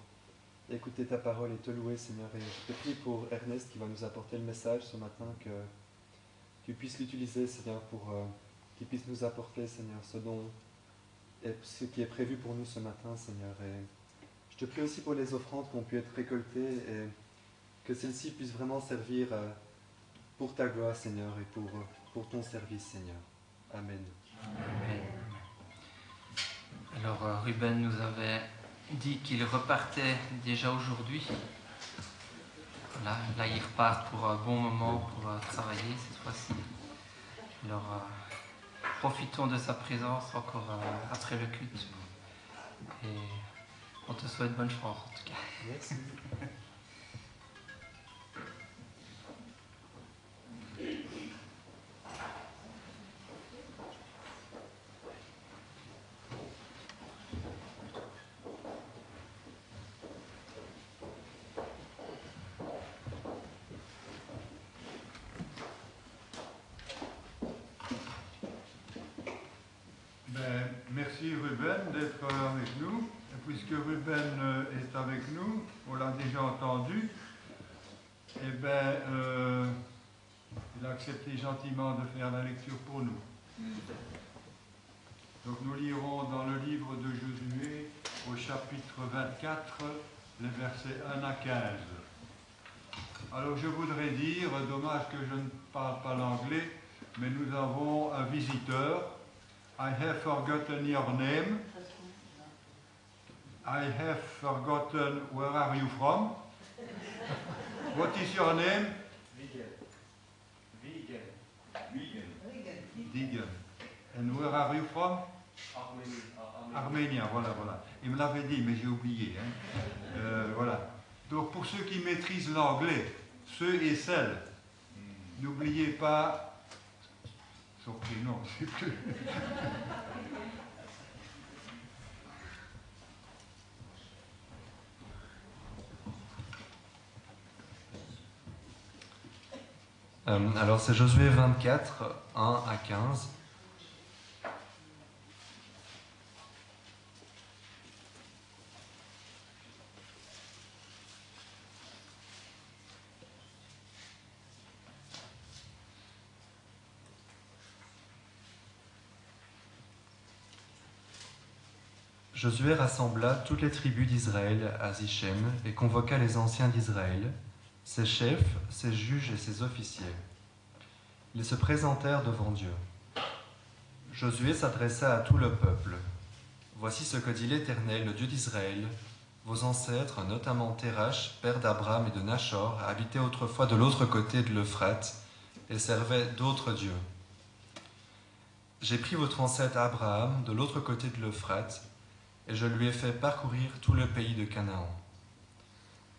écouter ta parole et te louer, Seigneur. Et je te prie pour Ernest qui va nous apporter le message ce matin, que tu puisses l'utiliser, Seigneur, pour qu'il puisse nous apporter, Seigneur, ce qui est prévu pour nous ce matin, Seigneur. Et je te prie aussi pour les offrandes qui ont pu être récoltées et que celles-ci puissent vraiment servir pour ta gloire, Seigneur, et pour ton service, Seigneur. Amen. Amen. Alors Ruben nous avait dit qu'il repartait déjà aujourd'hui. Voilà, là il repart pour un bon moment pour travailler cette fois-ci. Alors profitons de sa présence encore après le culte. Et on te souhaite bonne chance en tout cas. Merci. Merci Ruben d'être avec nous. Et puisque Ruben est avec nous, on l'a déjà entendu, et il a accepté gentiment de faire la lecture pour nous. Donc nous lirons dans le livre de Josué au chapitre 24, les versets 1 à 15. Alors je voudrais dire, dommage que je ne parle pas l'anglais, mais nous avons un visiteur. I have forgotten your name. I have forgotten where are you from. What is your name? Vegan. And where are you from? Arménia, voilà. Il me l'avait dit, mais j'ai oublié. Voilà. Donc pour ceux qui maîtrisent l'anglais, ceux et celles, n'oubliez pas son prénom, c'est plus. Alors c'est Josué 24, 1 à 15. Josué rassembla toutes les tribus d'Israël à Sichem et convoqua les anciens d'Israël, ses chefs, ses juges et ses officiers. Ils se présentèrent devant Dieu. Josué s'adressa à tout le peuple. « Voici ce que dit l'Éternel, le Dieu d'Israël. Vos ancêtres, notamment Térach, père d'Abraham et de Nachor, habitaient autrefois de l'autre côté de l'Euphrate et servaient d'autres dieux. J'ai pris votre ancêtre Abraham de l'autre côté de l'Euphrate et je lui ai fait parcourir tout le pays de Canaan.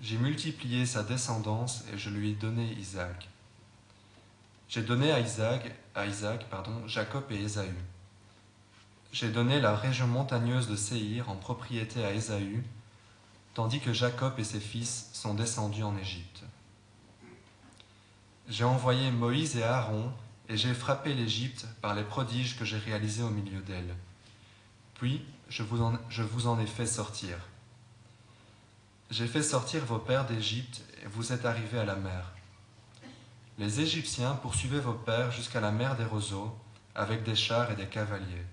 J'ai multiplié sa descendance et je lui ai donné Isaac. J'ai donné à Isaac, Jacob et Ésaü. J'ai donné la région montagneuse de Séhir en propriété à Ésaü, tandis que Jacob et ses fils sont descendus en Égypte. J'ai envoyé Moïse et Aaron, et j'ai frappé l'Égypte par les prodiges que j'ai réalisés au milieu d'elle. Puis, je vous en ai fait sortir. J'ai fait sortir vos pères d'Égypte, et vous êtes arrivés à la mer. Les Égyptiens poursuivaient vos pères jusqu'à la mer des roseaux, avec des chars et des cavaliers.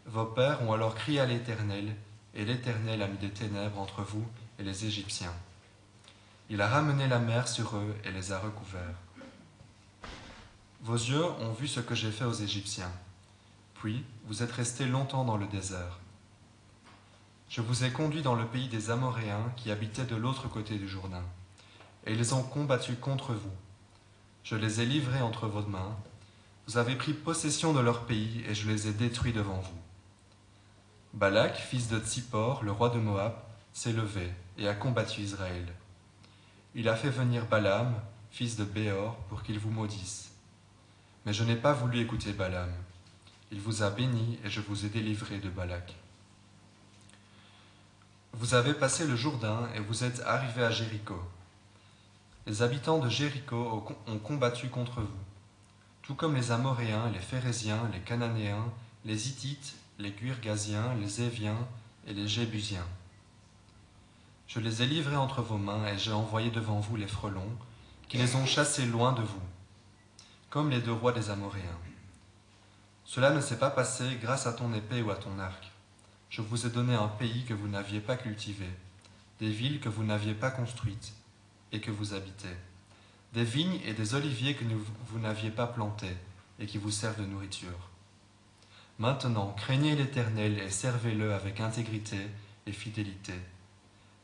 Vos pères ont alors crié à l'Éternel, et l'Éternel a mis des ténèbres entre vous et les Égyptiens. Il a ramené la mer sur eux et les a recouverts. Vos yeux ont vu ce que j'ai fait aux Égyptiens. Puis, vous êtes restés longtemps dans le désert. Je vous ai conduits dans le pays des Amoréens qui habitaient de l'autre côté du Jourdain, et ils ont combattu contre vous. Je les ai livrés entre vos mains. Vous avez pris possession de leur pays, et je les ai détruits devant vous. Balak, fils de Tsippor, le roi de Moab, s'est levé et a combattu Israël. Il a fait venir Balaam, fils de Béor, pour qu'il vous maudisse. Mais je n'ai pas voulu écouter Balaam. Il vous a béni et je vous ai délivré de Balak. Vous avez passé le Jourdain et vous êtes arrivés à Jéricho. Les habitants de Jéricho ont combattu contre vous, tout comme les Amoréens, les Phéréziens, les Cananéens, les Hittites, les Girgasiens, les Éviens et les Jébusiens. Je les ai livrés entre vos mains et j'ai envoyé devant vous les frelons, qui les ont chassés loin de vous, comme les 2 rois des Amoréens. Cela ne s'est pas passé grâce à ton épée ou à ton arc. Je vous ai donné un pays que vous n'aviez pas cultivé, des villes que vous n'aviez pas construites et que vous habitez, des vignes et des oliviers que vous n'aviez pas plantés et qui vous servent de nourriture. Maintenant, craignez l'Éternel et servez-le avec intégrité et fidélité.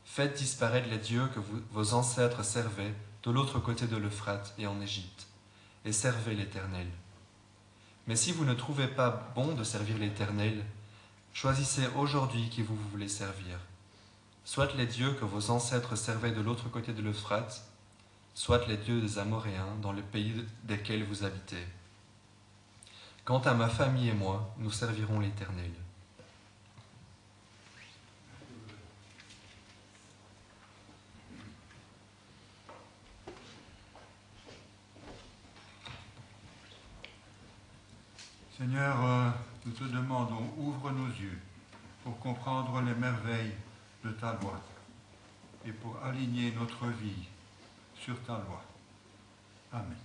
Faites disparaître les dieux que vos ancêtres servaient de l'autre côté de l'Euphrate et en Égypte, et servez l'Éternel. Mais si vous ne trouvez pas bon de servir l'Éternel, choisissez aujourd'hui qui vous voulez servir, soit les dieux que vos ancêtres servaient de l'autre côté de l'Euphrate, soit les dieux des Amoréens dans le pays desquels vous habitez. Quant à ma famille et moi, nous servirons l'Éternel. Seigneur, nous te demandons, ouvre nos yeux pour comprendre les merveilles de ta loi et pour aligner notre vie sur ta loi. Amen.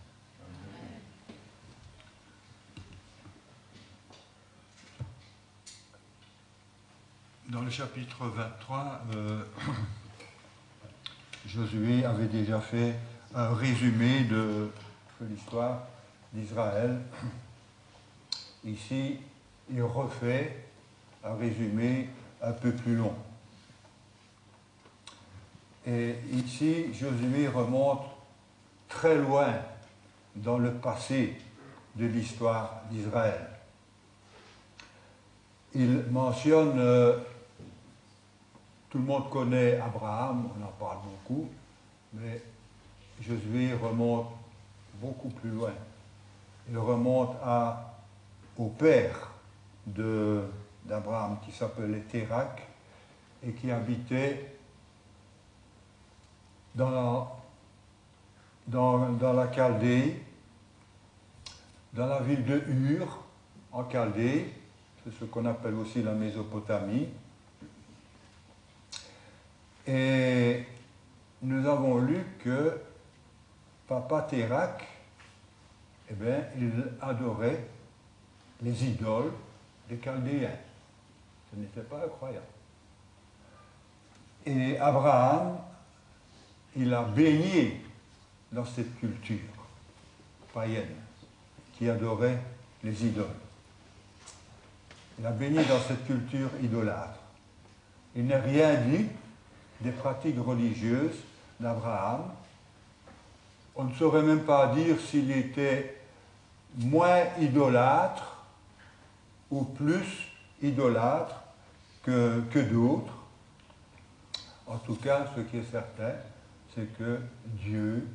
Dans le chapitre 23, Josué avait déjà fait un résumé de l'histoire d'Israël. Ici, il refait un résumé un peu plus long. Et ici, Josué remonte très loin dans le passé de l'histoire d'Israël. Il mentionne, tout le monde connaît Abraham, on en parle beaucoup, mais Josué remonte beaucoup plus loin. Il remonte au père d'Abraham qui s'appelait Térak et qui habitait dans la Chaldée, dans la ville de Ur, en Chaldée, c'est ce qu'on appelle aussi la Mésopotamie. Et nous avons lu que Papa Térak, eh bien, il adorait les idoles des Chaldéens. Ce n'était pas incroyable. Et Abraham, il a baigné dans cette culture païenne qui adorait les idoles. Il a baigné dans cette culture idolâtre. Il n'a rien dit des pratiques religieuses d'Abraham. On ne saurait même pas dire s'il était moins idolâtre ou plus idolâtre que d'autres. En tout cas, ce qui est certain, c'est que Dieu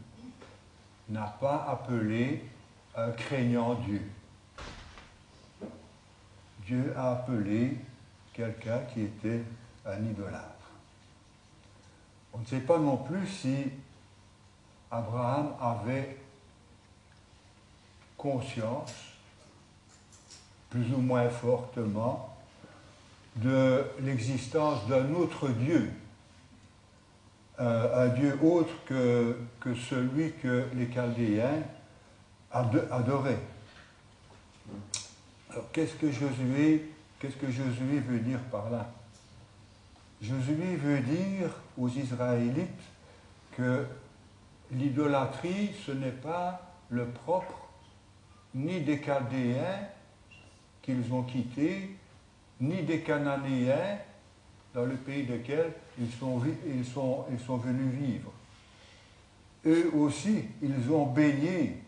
n'a pas appelé un craignant Dieu. Dieu a appelé quelqu'un qui était un idolâtre. On ne sait pas non plus si Abraham avait conscience, plus ou moins fortement, de l'existence d'un autre Dieu, un Dieu autre que celui que les Chaldéens adoraient. Alors qu'est-ce que Josué veut dire par là? Josué veut dire aux Israélites que l'idolâtrie, ce n'est pas le propre ni des Chaldéens qu'ils ont quittés, ni des Cananéens dans le pays duquel ils sont venus vivre. Eux aussi, ils ont baigné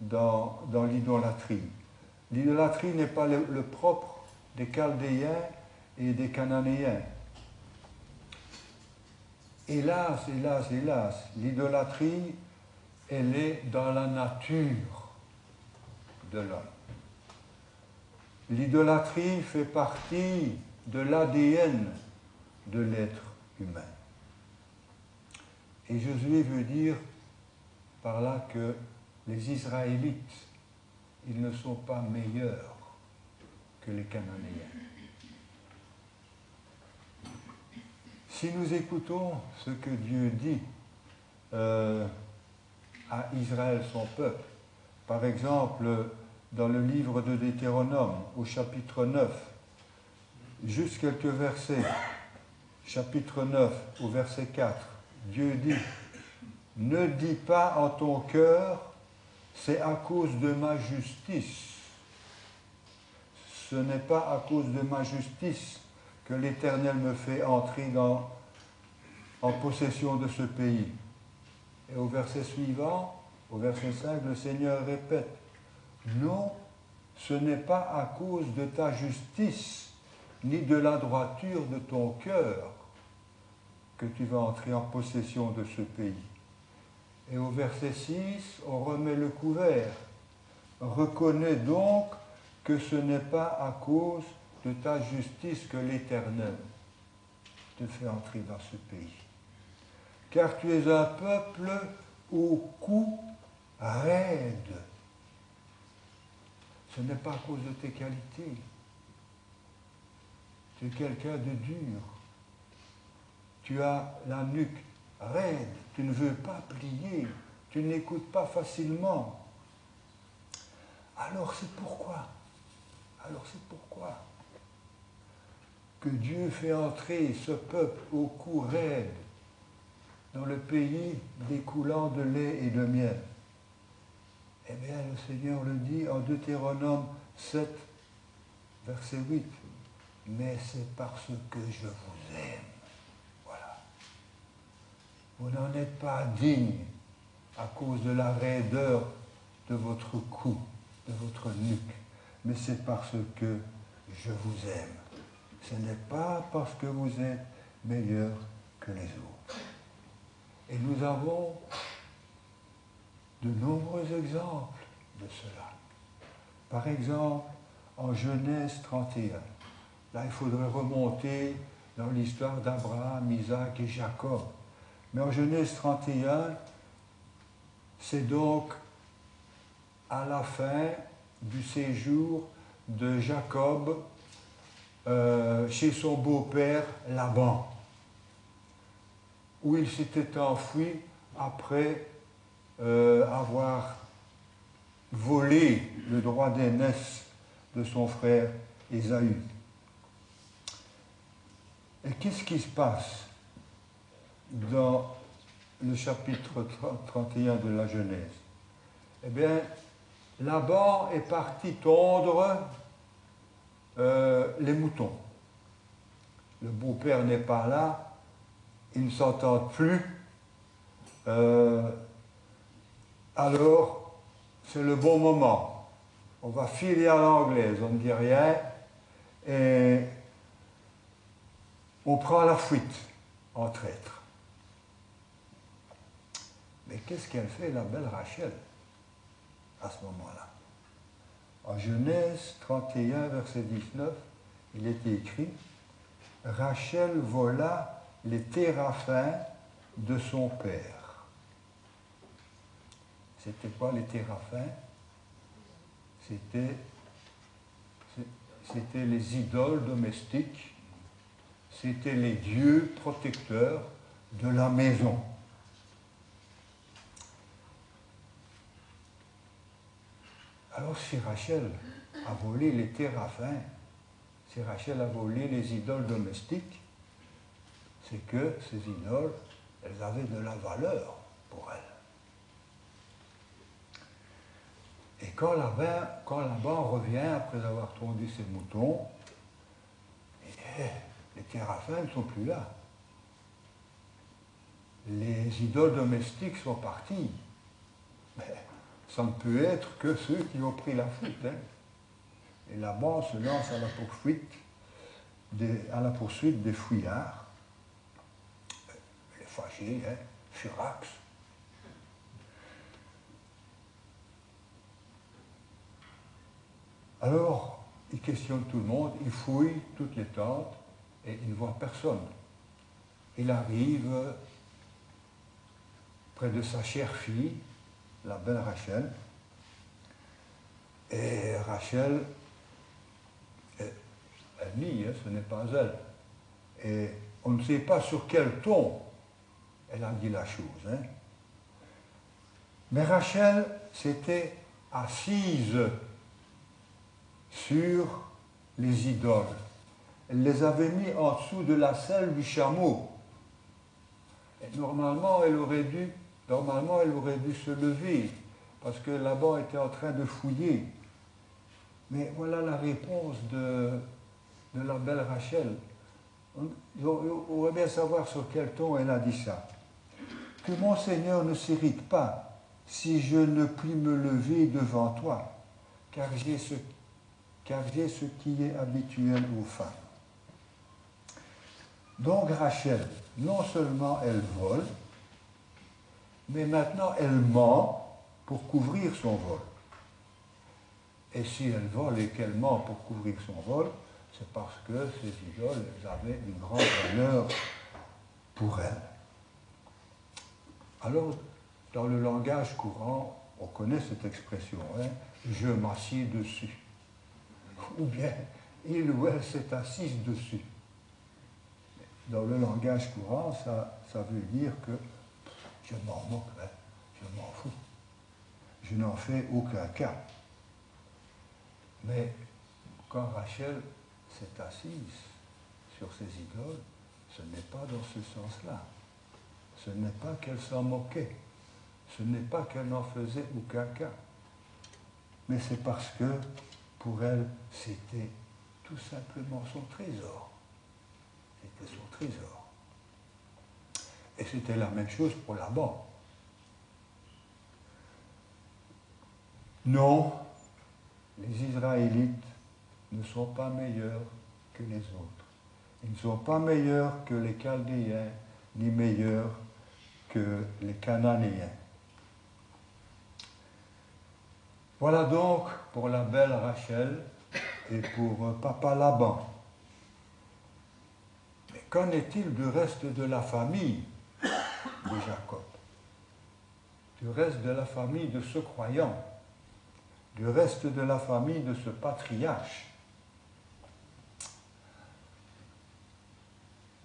dans l'idolâtrie. L'idolâtrie n'est pas le propre des Chaldéens et des Cananéens. Hélas, hélas, hélas, l'idolâtrie, elle est dans la nature de l'homme. L'idolâtrie fait partie de l'ADN de l'être humain. Et Josué veut dire par là que les Israélites, ils ne sont pas meilleurs que les Cananéens. Si nous écoutons ce que Dieu dit à Israël, son peuple, par exemple dans le livre de Deutéronome, au chapitre 9, juste quelques versets, chapitre 9, au verset 4, Dieu dit « Ne dis pas en ton cœur, c'est à cause de ma justice. Ce n'est pas à cause de ma justice que l'Éternel me fait entrer en possession de ce pays. » Et au verset suivant, au verset 5, le Seigneur répète « Non, ce n'est pas à cause de ta justice, ni de la droiture de ton cœur, que tu vas entrer en possession de ce pays. » Et au verset 6, on remet le couvert. « Reconnais donc que ce n'est pas à cause de ta justice que l'Éternel te fait entrer dans ce pays. Car tu es un peuple au cou raide. » Ce n'est pas à cause de tes qualités. Tu es quelqu'un de dur. Tu as la nuque raide. Tu ne veux pas plier. Tu n'écoutes pas facilement. Alors c'est pourquoi que Dieu fait entrer ce peuple au cou raide dans le pays découlant de lait et de miel. Eh bien, le Seigneur le dit en Deutéronome 7, verset 8. Mais c'est parce que je vous aime. Voilà. Vous n'en êtes pas digne à cause de la raideur de votre cou, de votre nuque, mais c'est parce que je vous aime. Ce n'est pas parce que vous êtes meilleur que les autres. Et nous avons de nombreux exemples de cela. Par exemple, en Genèse 31, là il faudrait remonter dans l'histoire d'Abraham, Isaac et Jacob. Mais en Genèse 31, c'est donc à la fin du séjour de Jacob chez son beau-père Laban, où il s'était enfui après avoir volé le droit d'aînesse de son frère Ésaü. Et qu'est-ce qui se passe dans le chapitre 31 de la Genèse? Eh bien, Laban est parti tondre les moutons. Le beau-père n'est pas là, ils ne s'entendent plus. Alors, c'est le bon moment. On va filer à l'anglaise, on ne dit rien, et on prend la fuite en traître. Mais qu'est-ce qu'elle fait, la belle Rachel, à ce moment-là? En Genèse 31, verset 19, il est écrit « Rachel vola les téraphins de son père. » C'était quoi les téraphins? C'était les idoles domestiques, c'était les dieux protecteurs de la maison. Alors si Rachel a volé les téraphins, si Rachel a volé les idoles domestiques, c'est que ces idoles, elles avaient de la valeur pour elle. Et quand Laban revient après avoir tondu ses moutons, les téraphins ne sont plus là. Les idoles domestiques sont partis. Mais ça ne peut être que ceux qui ont pris la fuite. Hein. Et Laban se lance à la poursuite des fouillards. Les fâchés, hein, furax. Alors, il questionne tout le monde, il fouille toutes les tentes et il ne voit personne. Il arrive près de sa chère fille, la belle Rachel, et Rachel, elle nie, hein, ce n'est pas elle. Et on ne sait pas sur quel ton elle a dit la chose. Hein. Mais Rachel s'était assise sur les idoles. Elle les avait mis en dessous de la selle du chameau. Et normalement, elle aurait dû se lever, parce que Laban était en train de fouiller. Mais voilà la réponse de la belle Rachel. On aurait bien savoir sur quel ton elle a dit ça. Que mon Seigneur ne s'irrite pas si je ne puis me lever devant toi, car j'ai ce qui est habituel aux femmes. Donc Rachel, non seulement elle vole, mais maintenant elle ment pour couvrir son vol. Et si elle vole et qu'elle ment pour couvrir son vol, c'est parce que ces idoles elles avaient une grande valeur pour elle. Alors, dans le langage courant, on connaît cette expression, hein, je m'assieds dessus. Ou bien, il ou elle s'est assise dessus. Dans le langage courant, ça veut dire que je m'en moque, hein, je m'en fous. Je n'en fais aucun cas. Mais quand Rachel s'est assise sur ses idoles, ce n'est pas dans ce sens-là. Ce n'est pas qu'elle s'en moquait, ce n'est pas qu'elle n'en faisait aucun cas, mais c'est parce que pour elle, c'était tout simplement son trésor. C'était son trésor. Et c'était la même chose pour Laban. Non, les Israélites ne sont pas meilleurs que les autres. Ils ne sont pas meilleurs que les Chaldéens, ni meilleurs que les Cananéens. Voilà donc pour la belle Rachel et pour papa Laban. Mais qu'en est-il du reste de la famille de Jacob? Du reste de la famille de ce croyant? Du reste de la famille de ce patriarche?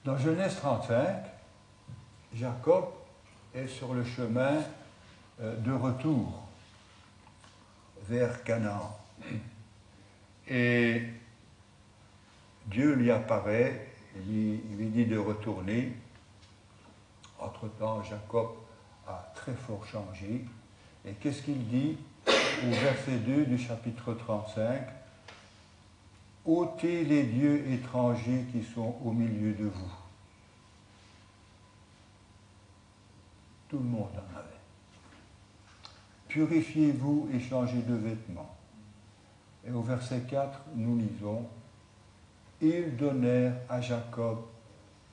Dans Genèse 35, Jacob est sur le chemin de retour vers Canaan. Et Dieu lui apparaît, il lui dit de retourner. Entre-temps, Jacob a très fort changé. Et qu'est-ce qu'il dit au verset 2 du chapitre 35? Ôtez les dieux étrangers qui sont au milieu de vous. Tout le monde en avait. Purifiez-vous et changez de vêtements. Et au verset 4, nous lisons, ils donnèrent à Jacob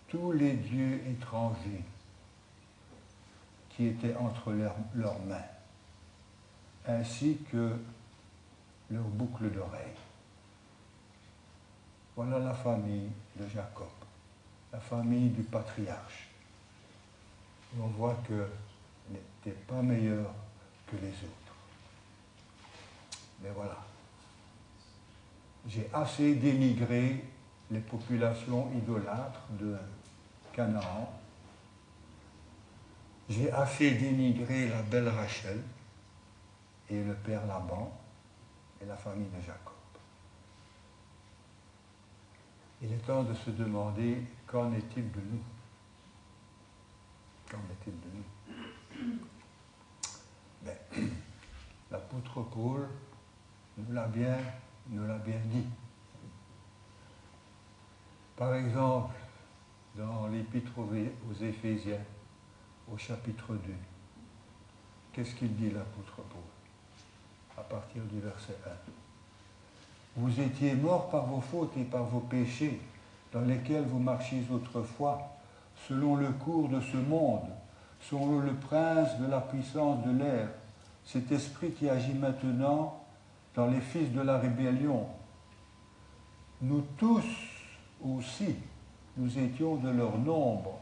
tous les dieux étrangers qui étaient entre leurs mains, ainsi que leurs boucles d'oreilles. Voilà la famille de Jacob, la famille du patriarche. Et on voit qu'elle n'était pas meilleure que les autres. Mais voilà. J'ai assez dénigré les populations idolâtres de Canaan. J'ai assez dénigré la belle Rachel et le père Laban et la famille de Jacob. Il est temps de se demander qu'en est-il de nous? Qu'en est-il de nous? Ben, l'apôtre Paul nous l'a bien dit. Par exemple, dans l'Épître aux Éphésiens, au chapitre 2, qu'est-ce qu'il dit l'apôtre Paul? À partir du verset 1. Vous étiez morts par vos fautes et par vos péchés, dans lesquels vous marchiez autrefois, selon le cours de ce monde, selon le prince de la puissance de l'air, cet esprit qui agit maintenant dans les fils de la rébellion. Nous tous aussi, nous étions de leur nombre,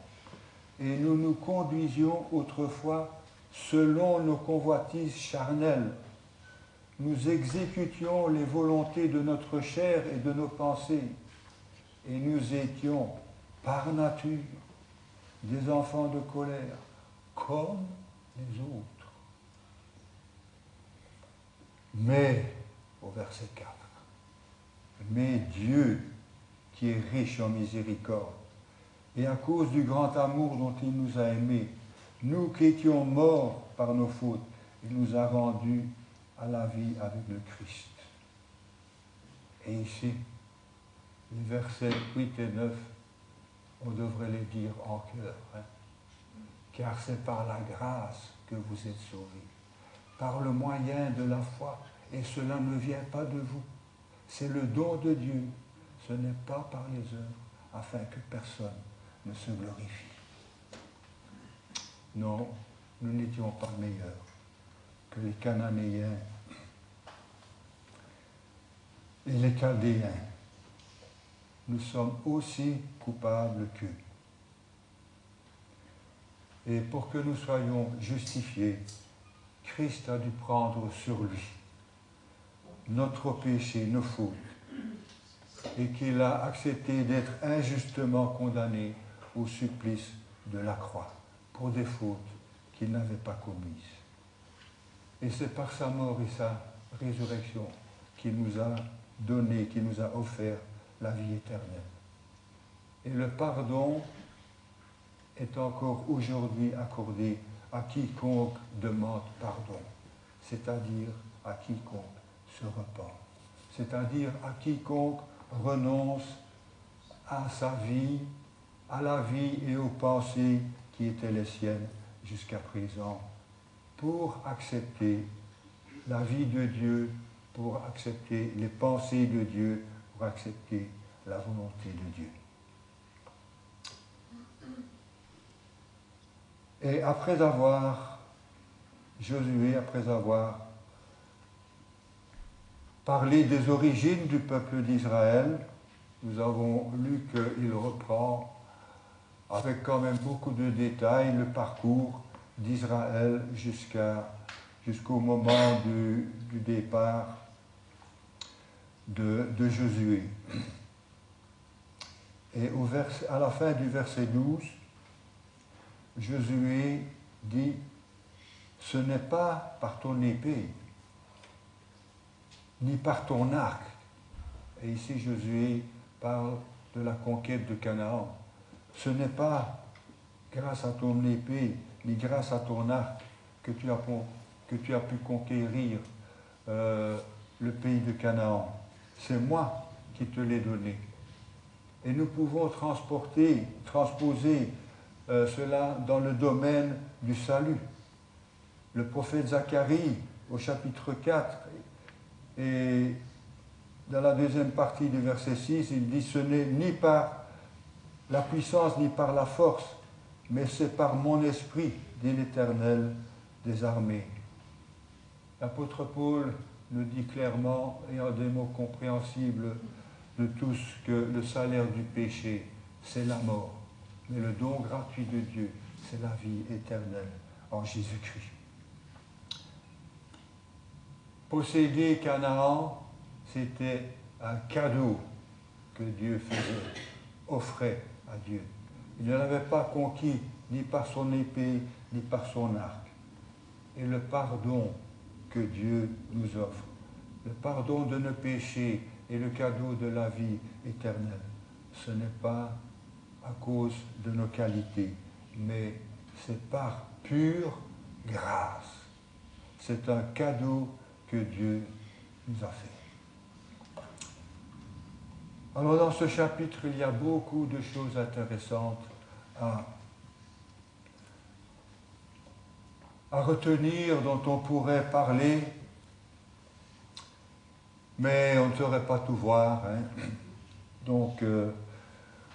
et nous nous conduisions autrefois selon nos convoitises charnelles. Nous exécutions les volontés de notre chair et de nos pensées, et nous étions, par nature, des enfants de colère, comme les autres. Mais, au verset 4, mais Dieu, qui est riche en miséricorde, et à cause du grand amour dont il nous a aimés, nous qui étions morts par nos fautes, il nous a rendus à la vie avec le Christ. Et ici, les versets 8 et 9, on devrait les dire en cœur, hein? Car c'est par la grâce que vous êtes sauvés, par le moyen de la foi, et cela ne vient pas de vous. C'est le don de Dieu, ce n'est pas par les œuvres, afin que personne ne se glorifie. Non, nous n'étions pas meilleurs que les Cananéens et les Chaldéens. Nous sommes aussi coupables qu'eux. Et pour que nous soyons justifiés, Christ a dû prendre sur lui notre péché, nos fautes, et qu'il a accepté d'être injustement condamné au supplice de la croix pour des fautes qu'il n'avait pas commises. Et c'est par sa mort et sa résurrection qu'il nous a donné, qu'il nous a offert la vie éternelle. Et le pardon est encore aujourd'hui accordée à quiconque demande pardon, c'est-à-dire à quiconque se repent, c'est-à-dire à quiconque renonce à sa vie, à la vie et aux pensées qui étaient les siennes jusqu'à présent, pour accepter la vie de Dieu, pour accepter les pensées de Dieu, pour accepter la volonté de Dieu. Et après avoir, Josué, après avoir parlé des origines du peuple d'Israël, nous avons lu qu'il reprend avec quand même beaucoup de détails le parcours d'Israël jusqu'au moment du départ de Josué. Et à la fin du verset 12, Josué dit « Ce n'est pas par ton épée, ni par ton arc. » Et ici Josué parle de la conquête de Canaan. Ce n'est pas grâce à ton épée, ni grâce à ton arc que tu as pu conquérir le pays de Canaan. C'est moi qui te l'ai donné. Et nous pouvons transposer cela dans le domaine du salut. Le prophète Zacharie, au chapitre 4, et dans la deuxième partie du verset 6, il dit « Ce n'est ni par la puissance ni par la force, mais c'est par mon esprit, dit l'Éternel des armées. » L'apôtre Paul nous dit clairement, et en des mots compréhensibles de tous, que le salaire du péché, c'est la mort. Mais le don gratuit de Dieu, c'est la vie éternelle en Jésus-Christ. Posséder Canaan, c'était un cadeau que Dieu faisait, offrait à Dieu. Il ne l'avait pas conquis ni par son épée, ni par son arc. Et le pardon que Dieu nous offre, le pardon de nos péchés et le cadeau de la vie éternelle, ce n'est pas à cause de nos qualités, mais c'est par pure grâce. C'est un cadeau que Dieu nous a fait. Alors dans ce chapitre, il y a beaucoup de choses intéressantes à retenir, dont on pourrait parler, mais on ne saurait pas tout voir. Hein. Donc,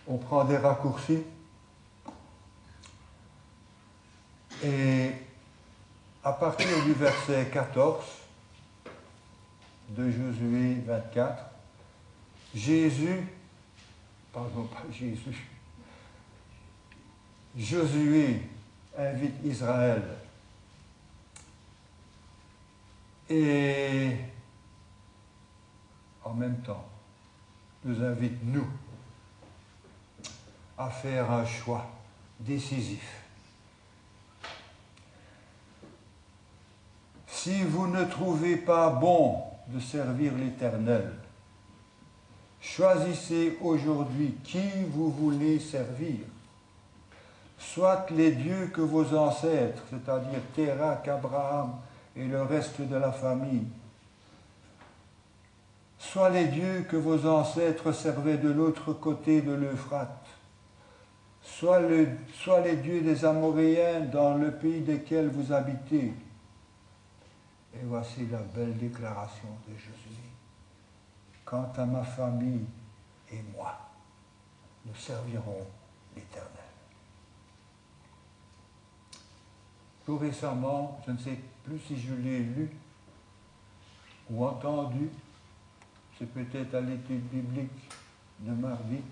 on prend des raccourcis. Et à partir du verset 14 de Josué 24, Josué invite Israël et en même temps nous invite, nous, à faire un choix décisif. Si vous ne trouvez pas bon de servir l'Éternel, choisissez aujourd'hui qui vous voulez servir. Soit les dieux que vos ancêtres, c'est-à-dire Térak, Abraham et le reste de la famille, soit les dieux que vos ancêtres servaient de l'autre côté de l'Euphrate, soit les dieux des Amoréens dans le pays desquels vous habitez. Et voici la belle déclaration de Josué. Quant à ma famille et moi, nous servirons l'Éternel. Tout récemment, je ne sais plus si je l'ai lu ou entendu, c'est peut-être à l'étude biblique de mardi,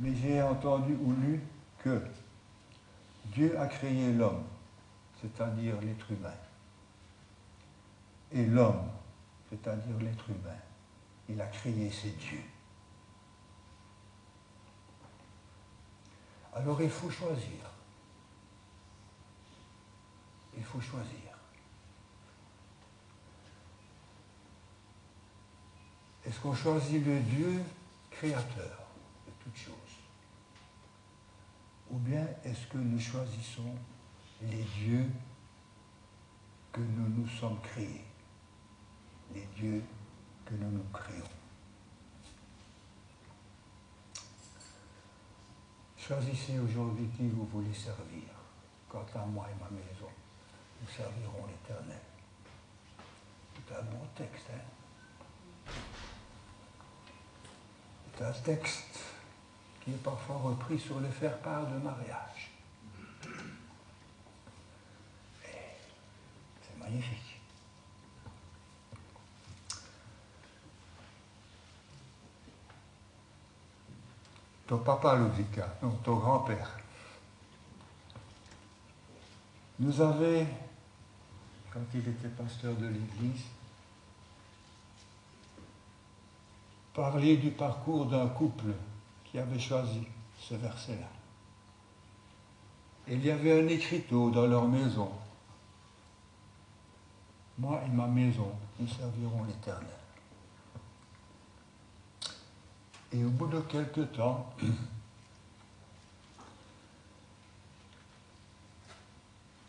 mais j'ai entendu ou lu que Dieu a créé l'homme, c'est-à-dire l'être humain. Et l'homme, c'est-à-dire l'être humain, il a créé ses dieux. Alors il faut choisir. Il faut choisir. Est-ce qu'on choisit le Dieu créateur de toutes choses? ou bien est-ce que nous choisissons les dieux que nous nous sommes créés, les dieux que nous nous créons? Choisissez aujourd'hui qui vous voulez servir. Quant à moi et ma maison, nous servirons l'Éternel. C'est un bon texte, hein? C'est un texte qui est parfois repris sur le faire-part de mariage. Et c'est magnifique. Ton papa Ludwika, non, ton grand-père, nous avait, quand il était pasteur de l'Église, parlé du parcours d'un couple qui avait choisi ce verset-là. Il y avait un écriteau dans leur maison. Moi et ma maison, nous servirons l'Éternel. Et au bout de quelque temps,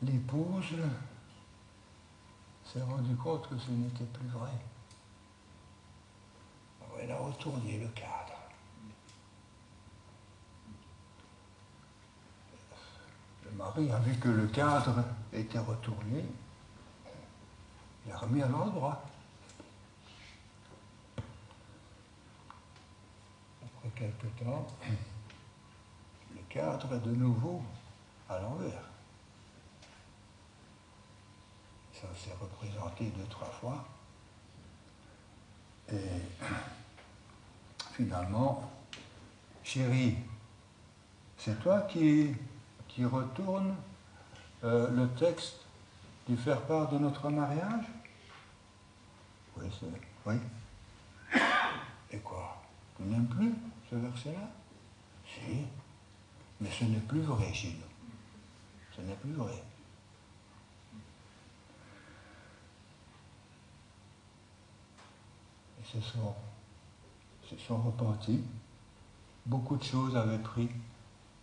l'épouse s'est rendue compte que ce n'était plus vrai. Alors elle a retourné le cadre. Le mari a vu que le cadre était retourné. Il l'a remis à l'endroit. Après quelque temps, le cadre est de nouveau à l'envers. Ça s'est représenté 2-3 fois. Et finalement, chérie, c'est toi qui retourne le texte du faire-part de notre mariage? Oui, oui. Et quoi? Tu n'aimes plus ce verset-là? Si. Mais ce n'est plus vrai chez nous. Ce n'est plus vrai. Et se sont repentis. Beaucoup de choses avaient pris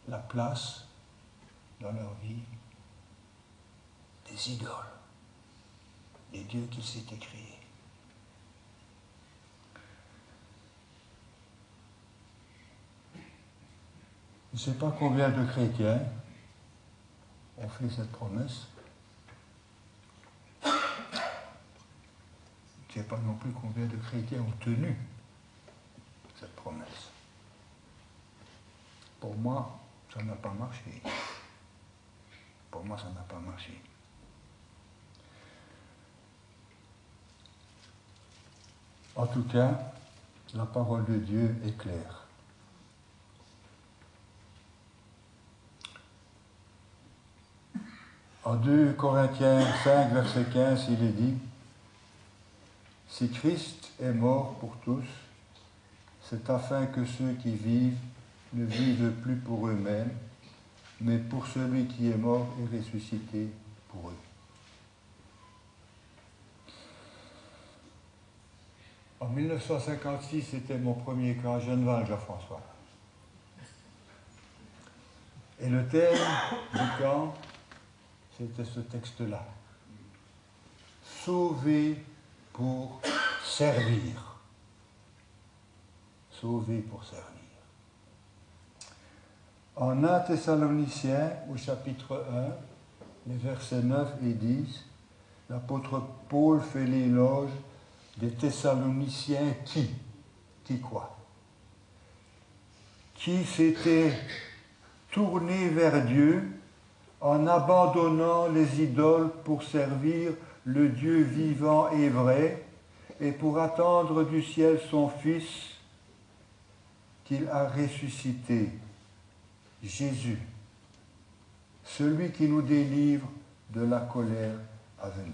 la place dans leur vie des idoles, des dieux qu'ils s'étaient créés. Je ne sais pas combien de chrétiens ont fait cette promesse. Je ne sais pas non plus combien de chrétiens ont tenu cette promesse. Pour moi, ça n'a pas marché. Pour moi, ça n'a pas marché. En tout cas, la parole de Dieu est claire. En 2 Corinthiens 5, verset 15, il est dit « Si Christ est mort pour tous, c'est afin que ceux qui vivent ne vivent plus pour eux-mêmes, mais pour celui qui est mort et ressuscité pour eux. » En 1956, c'était mon premier camp à Genneval, Jean-François. Et le thème du camp, c'était ce texte-là. Sauvé pour servir. Sauvé pour servir. En 1 Thessaloniciens, au chapitre 1, les versets 9 et 10, l'apôtre Paul fait l'éloge des Thessaloniciens qui quoi? Qui s'étaient tournés vers Dieu en abandonnant les idoles pour servir le Dieu vivant et vrai, et pour attendre du ciel son Fils qu'il a ressuscité, Jésus, celui qui nous délivre de la colère à venir.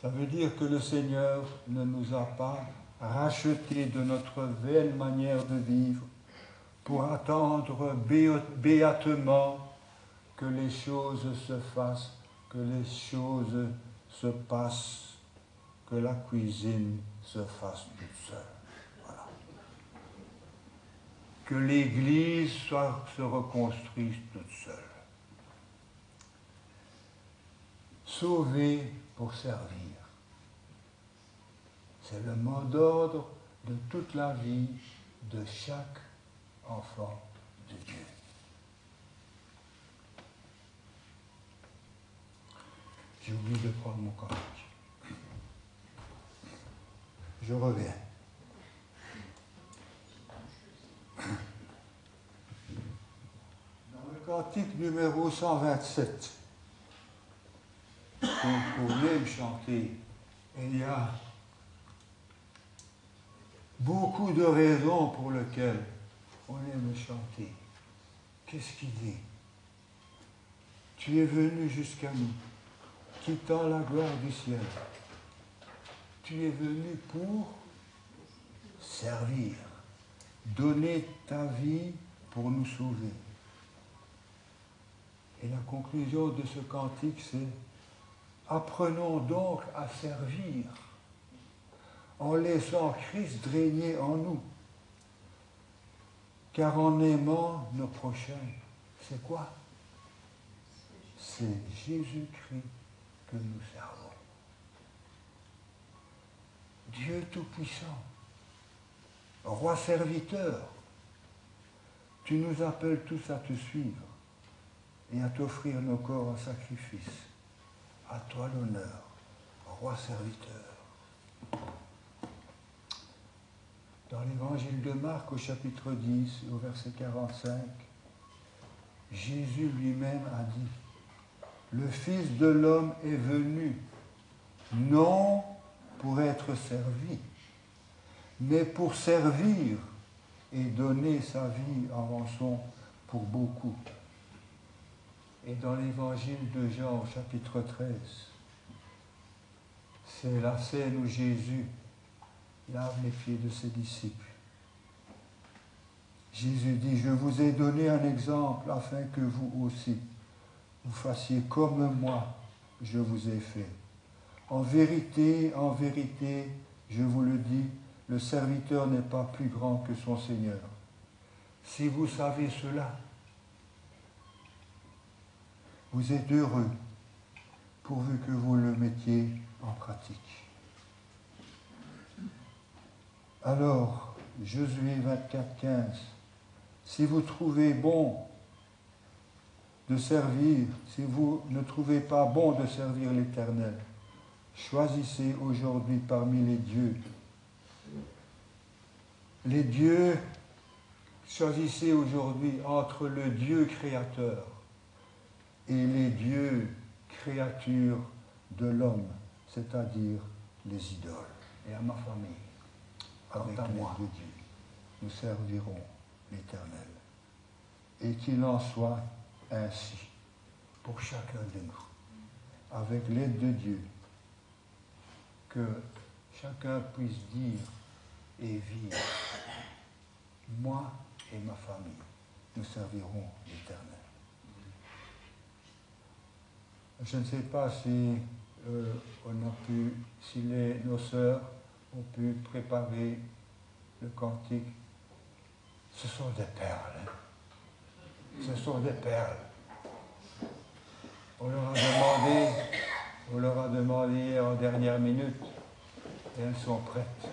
Ça veut dire que le Seigneur ne nous a pas rachetés de notre vaine manière de vivre pour attendre béatement que les choses se fassent, que les choses se passent, que la cuisine se fasse toute seule. Voilà. que l'Église se reconstruise toute seule. Sauver pour servir. C'est le mot d'ordre de toute la vie de chaque enfant de Dieu. J'ai oublié de prendre mon cantique. Je reviens. Dans le cantique numéro 127, qu'on aime chanter, il y a beaucoup de raisons pour lesquelles on aime chanter. Qu'est-ce qu'il dit? Tu es venu jusqu'à nous, quittant la gloire du ciel. Tu es venu pour servir, donner ta vie pour nous sauver. Et la conclusion de ce cantique, c'est « Apprenons donc à servir en laissant Christ régner en nous. Car en aimant nos prochains, c'est quoi? C'est Jésus-Christ que nous servons. Dieu Tout-Puissant, Roi serviteur, tu nous appelles tous à te suivre et à t'offrir nos corps en sacrifice. À toi l'honneur, Roi serviteur. Dans l'évangile de Marc au chapitre 10, au verset 45, Jésus lui-même a dit, le Fils de l'homme est venu, non pour être servi, mais pour servir et donner sa vie en rançon pour beaucoup. Et dans l'évangile de Jean, au chapitre 13, c'est la scène où Jésus lave les pieds de ses disciples. Jésus dit, je vous ai donné un exemple afin que vous aussi, vous fassiez comme moi, je vous ai fait. En vérité, je vous le dis, le serviteur n'est pas plus grand que son Seigneur. Si vous savez cela, vous êtes heureux, pourvu que vous le mettiez en pratique. Alors, Josué 24, 15, si vous trouvez bon de servir, si vous ne trouvez pas bon de servir l'Éternel, choisissez aujourd'hui parmi les dieux, choisissez aujourd'hui entre le Dieu créateur et les dieux créatures de l'homme, c'est-à-dire les idoles. Et à ma famille, avec l'aide de Dieu, nous servirons l'Éternel. Et qu'il en soit ainsi pour chacun de nous, avec l'aide de Dieu, que chacun puisse dire et vivre, moi et ma famille, nous servirons l'Éternel. Je ne sais pas si nos sœurs ont pu préparer le cantique. Ce sont des perles. Ce sont des perles. On leur a demandé en dernière minute et elles sont prêtes.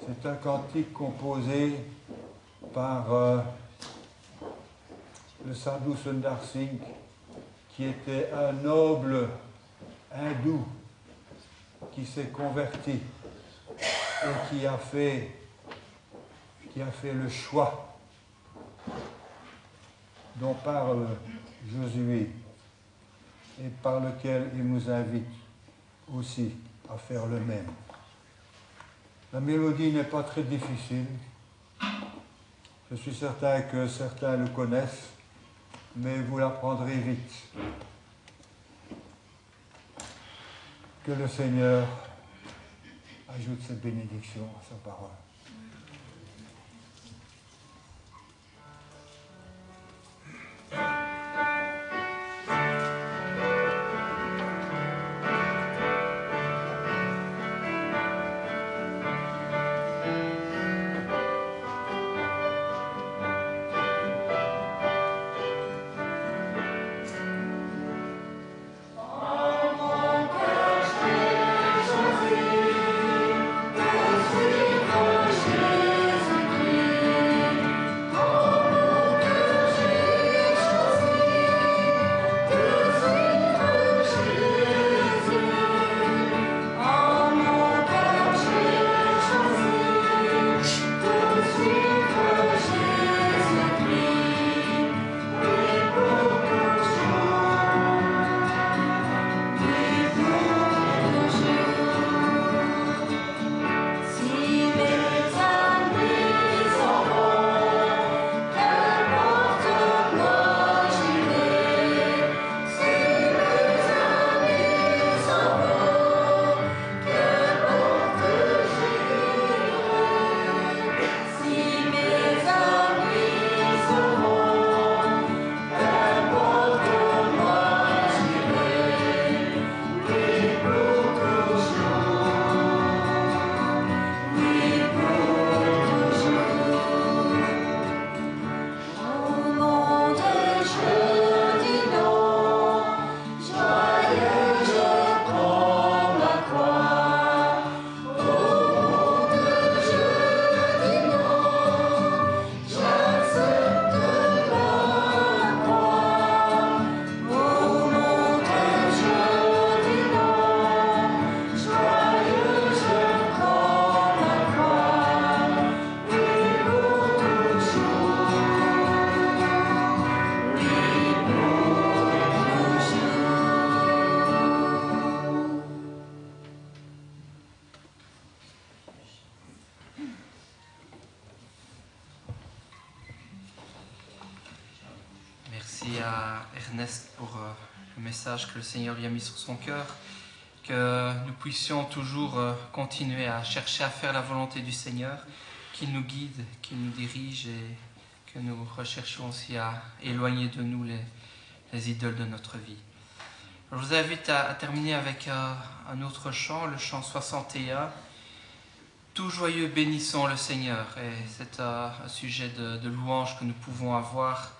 C'est un cantique composé par le Sadhu Sundar Singh, qui était un noble hindou qui s'est converti et qui a fait le choix dont parle Josué et par lequel il nous invite aussi à faire le même. La mélodie n'est pas très difficile. Je suis certain que certains le connaissent, mais vous l'apprendrez vite. Que le Seigneur ajoute cette bénédiction à sa parole. Merci à Ernest pour le message que le Seigneur lui a mis sur son cœur, que nous puissions toujours continuer à chercher à faire la volonté du Seigneur, qu'il nous guide, qu'il nous dirige et que nous recherchions aussi à éloigner de nous les idoles de notre vie. Je vous invite à terminer avec un autre chant, le chant 61. Tout joyeux bénissons le Seigneur. Et c'est un sujet de louange que nous pouvons avoir,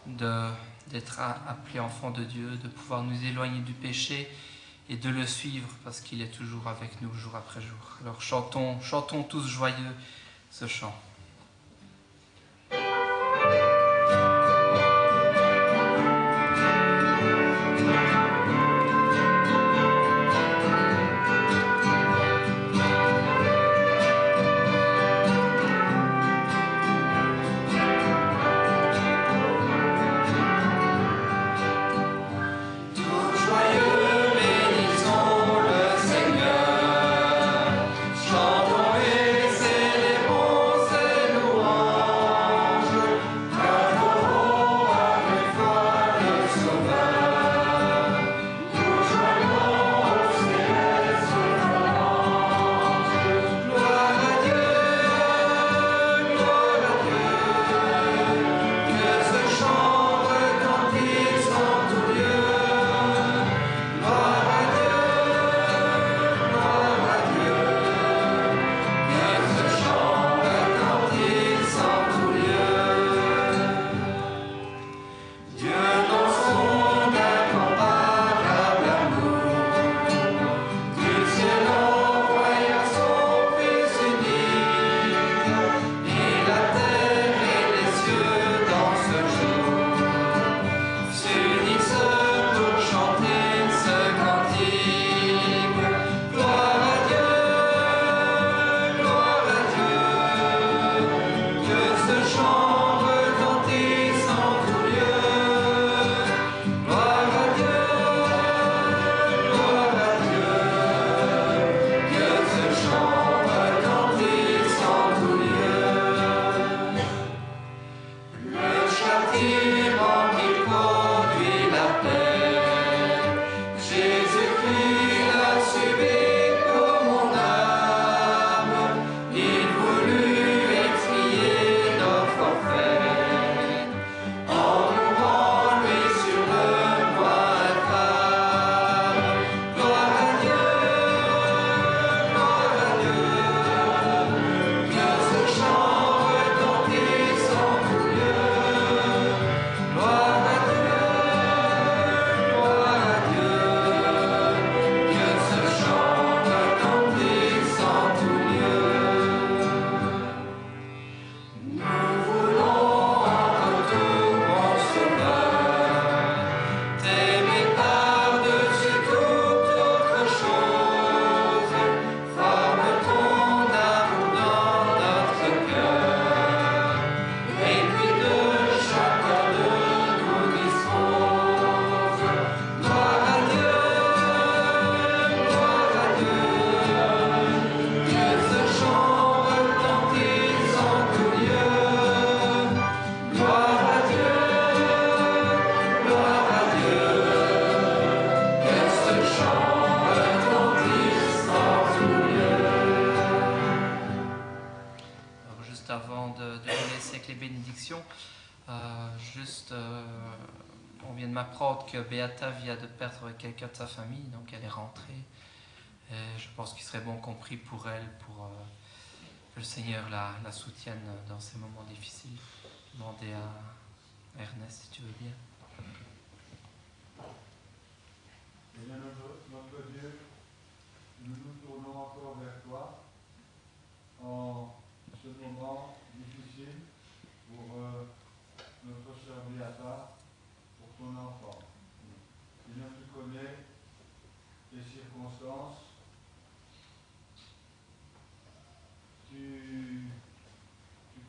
d'être appelés enfants de Dieu, de pouvoir nous éloigner du péché et de le suivre parce qu'il est toujours avec nous jour après jour. Alors chantons tous joyeux ce chant. On vient de m'apprendre que Beata vient de perdre quelqu'un de sa famille, donc elle est rentrée. Et je pense qu'il serait bon compris pour elle, pour que le Seigneur la soutienne dans ces moments difficiles. Demander à Ernest si tu veux bien. Seigneur notre Dieu, nous nous tournons encore vers toi en ce moment difficile pour notre sœur Beata, pour ton enfant. Seigneur, tu connais les circonstances, tu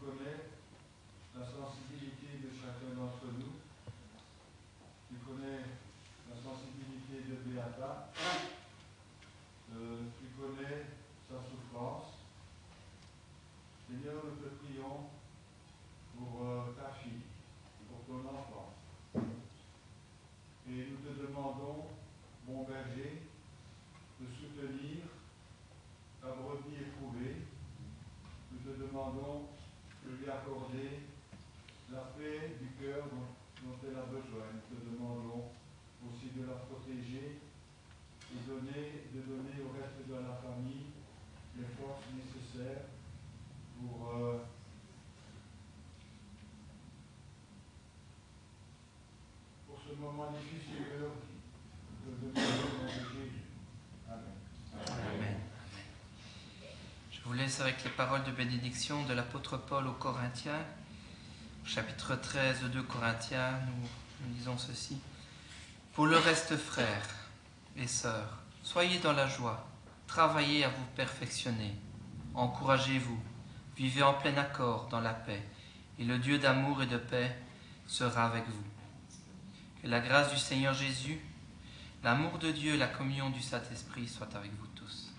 connais la sensibilité de chacun d'entre nous, nous te demandons aussi de la protéger et de donner au reste de la famille les forces nécessaires pour ce moment difficile de leur vie. Nous te demandons au nom de Jésus. Amen. Amen. Je vous laisse avec les paroles de bénédiction de l'apôtre Paul aux Corinthiens. Au chapitre 13 de 2 Corinthiens, nous lisons ceci. Pour le reste, frères et sœurs, soyez dans la joie, travaillez à vous perfectionner, encouragez-vous, vivez en plein accord dans la paix, et le Dieu d'amour et de paix sera avec vous. Que la grâce du Seigneur Jésus, l'amour de Dieu et la communion du Saint-Esprit soient avec vous tous.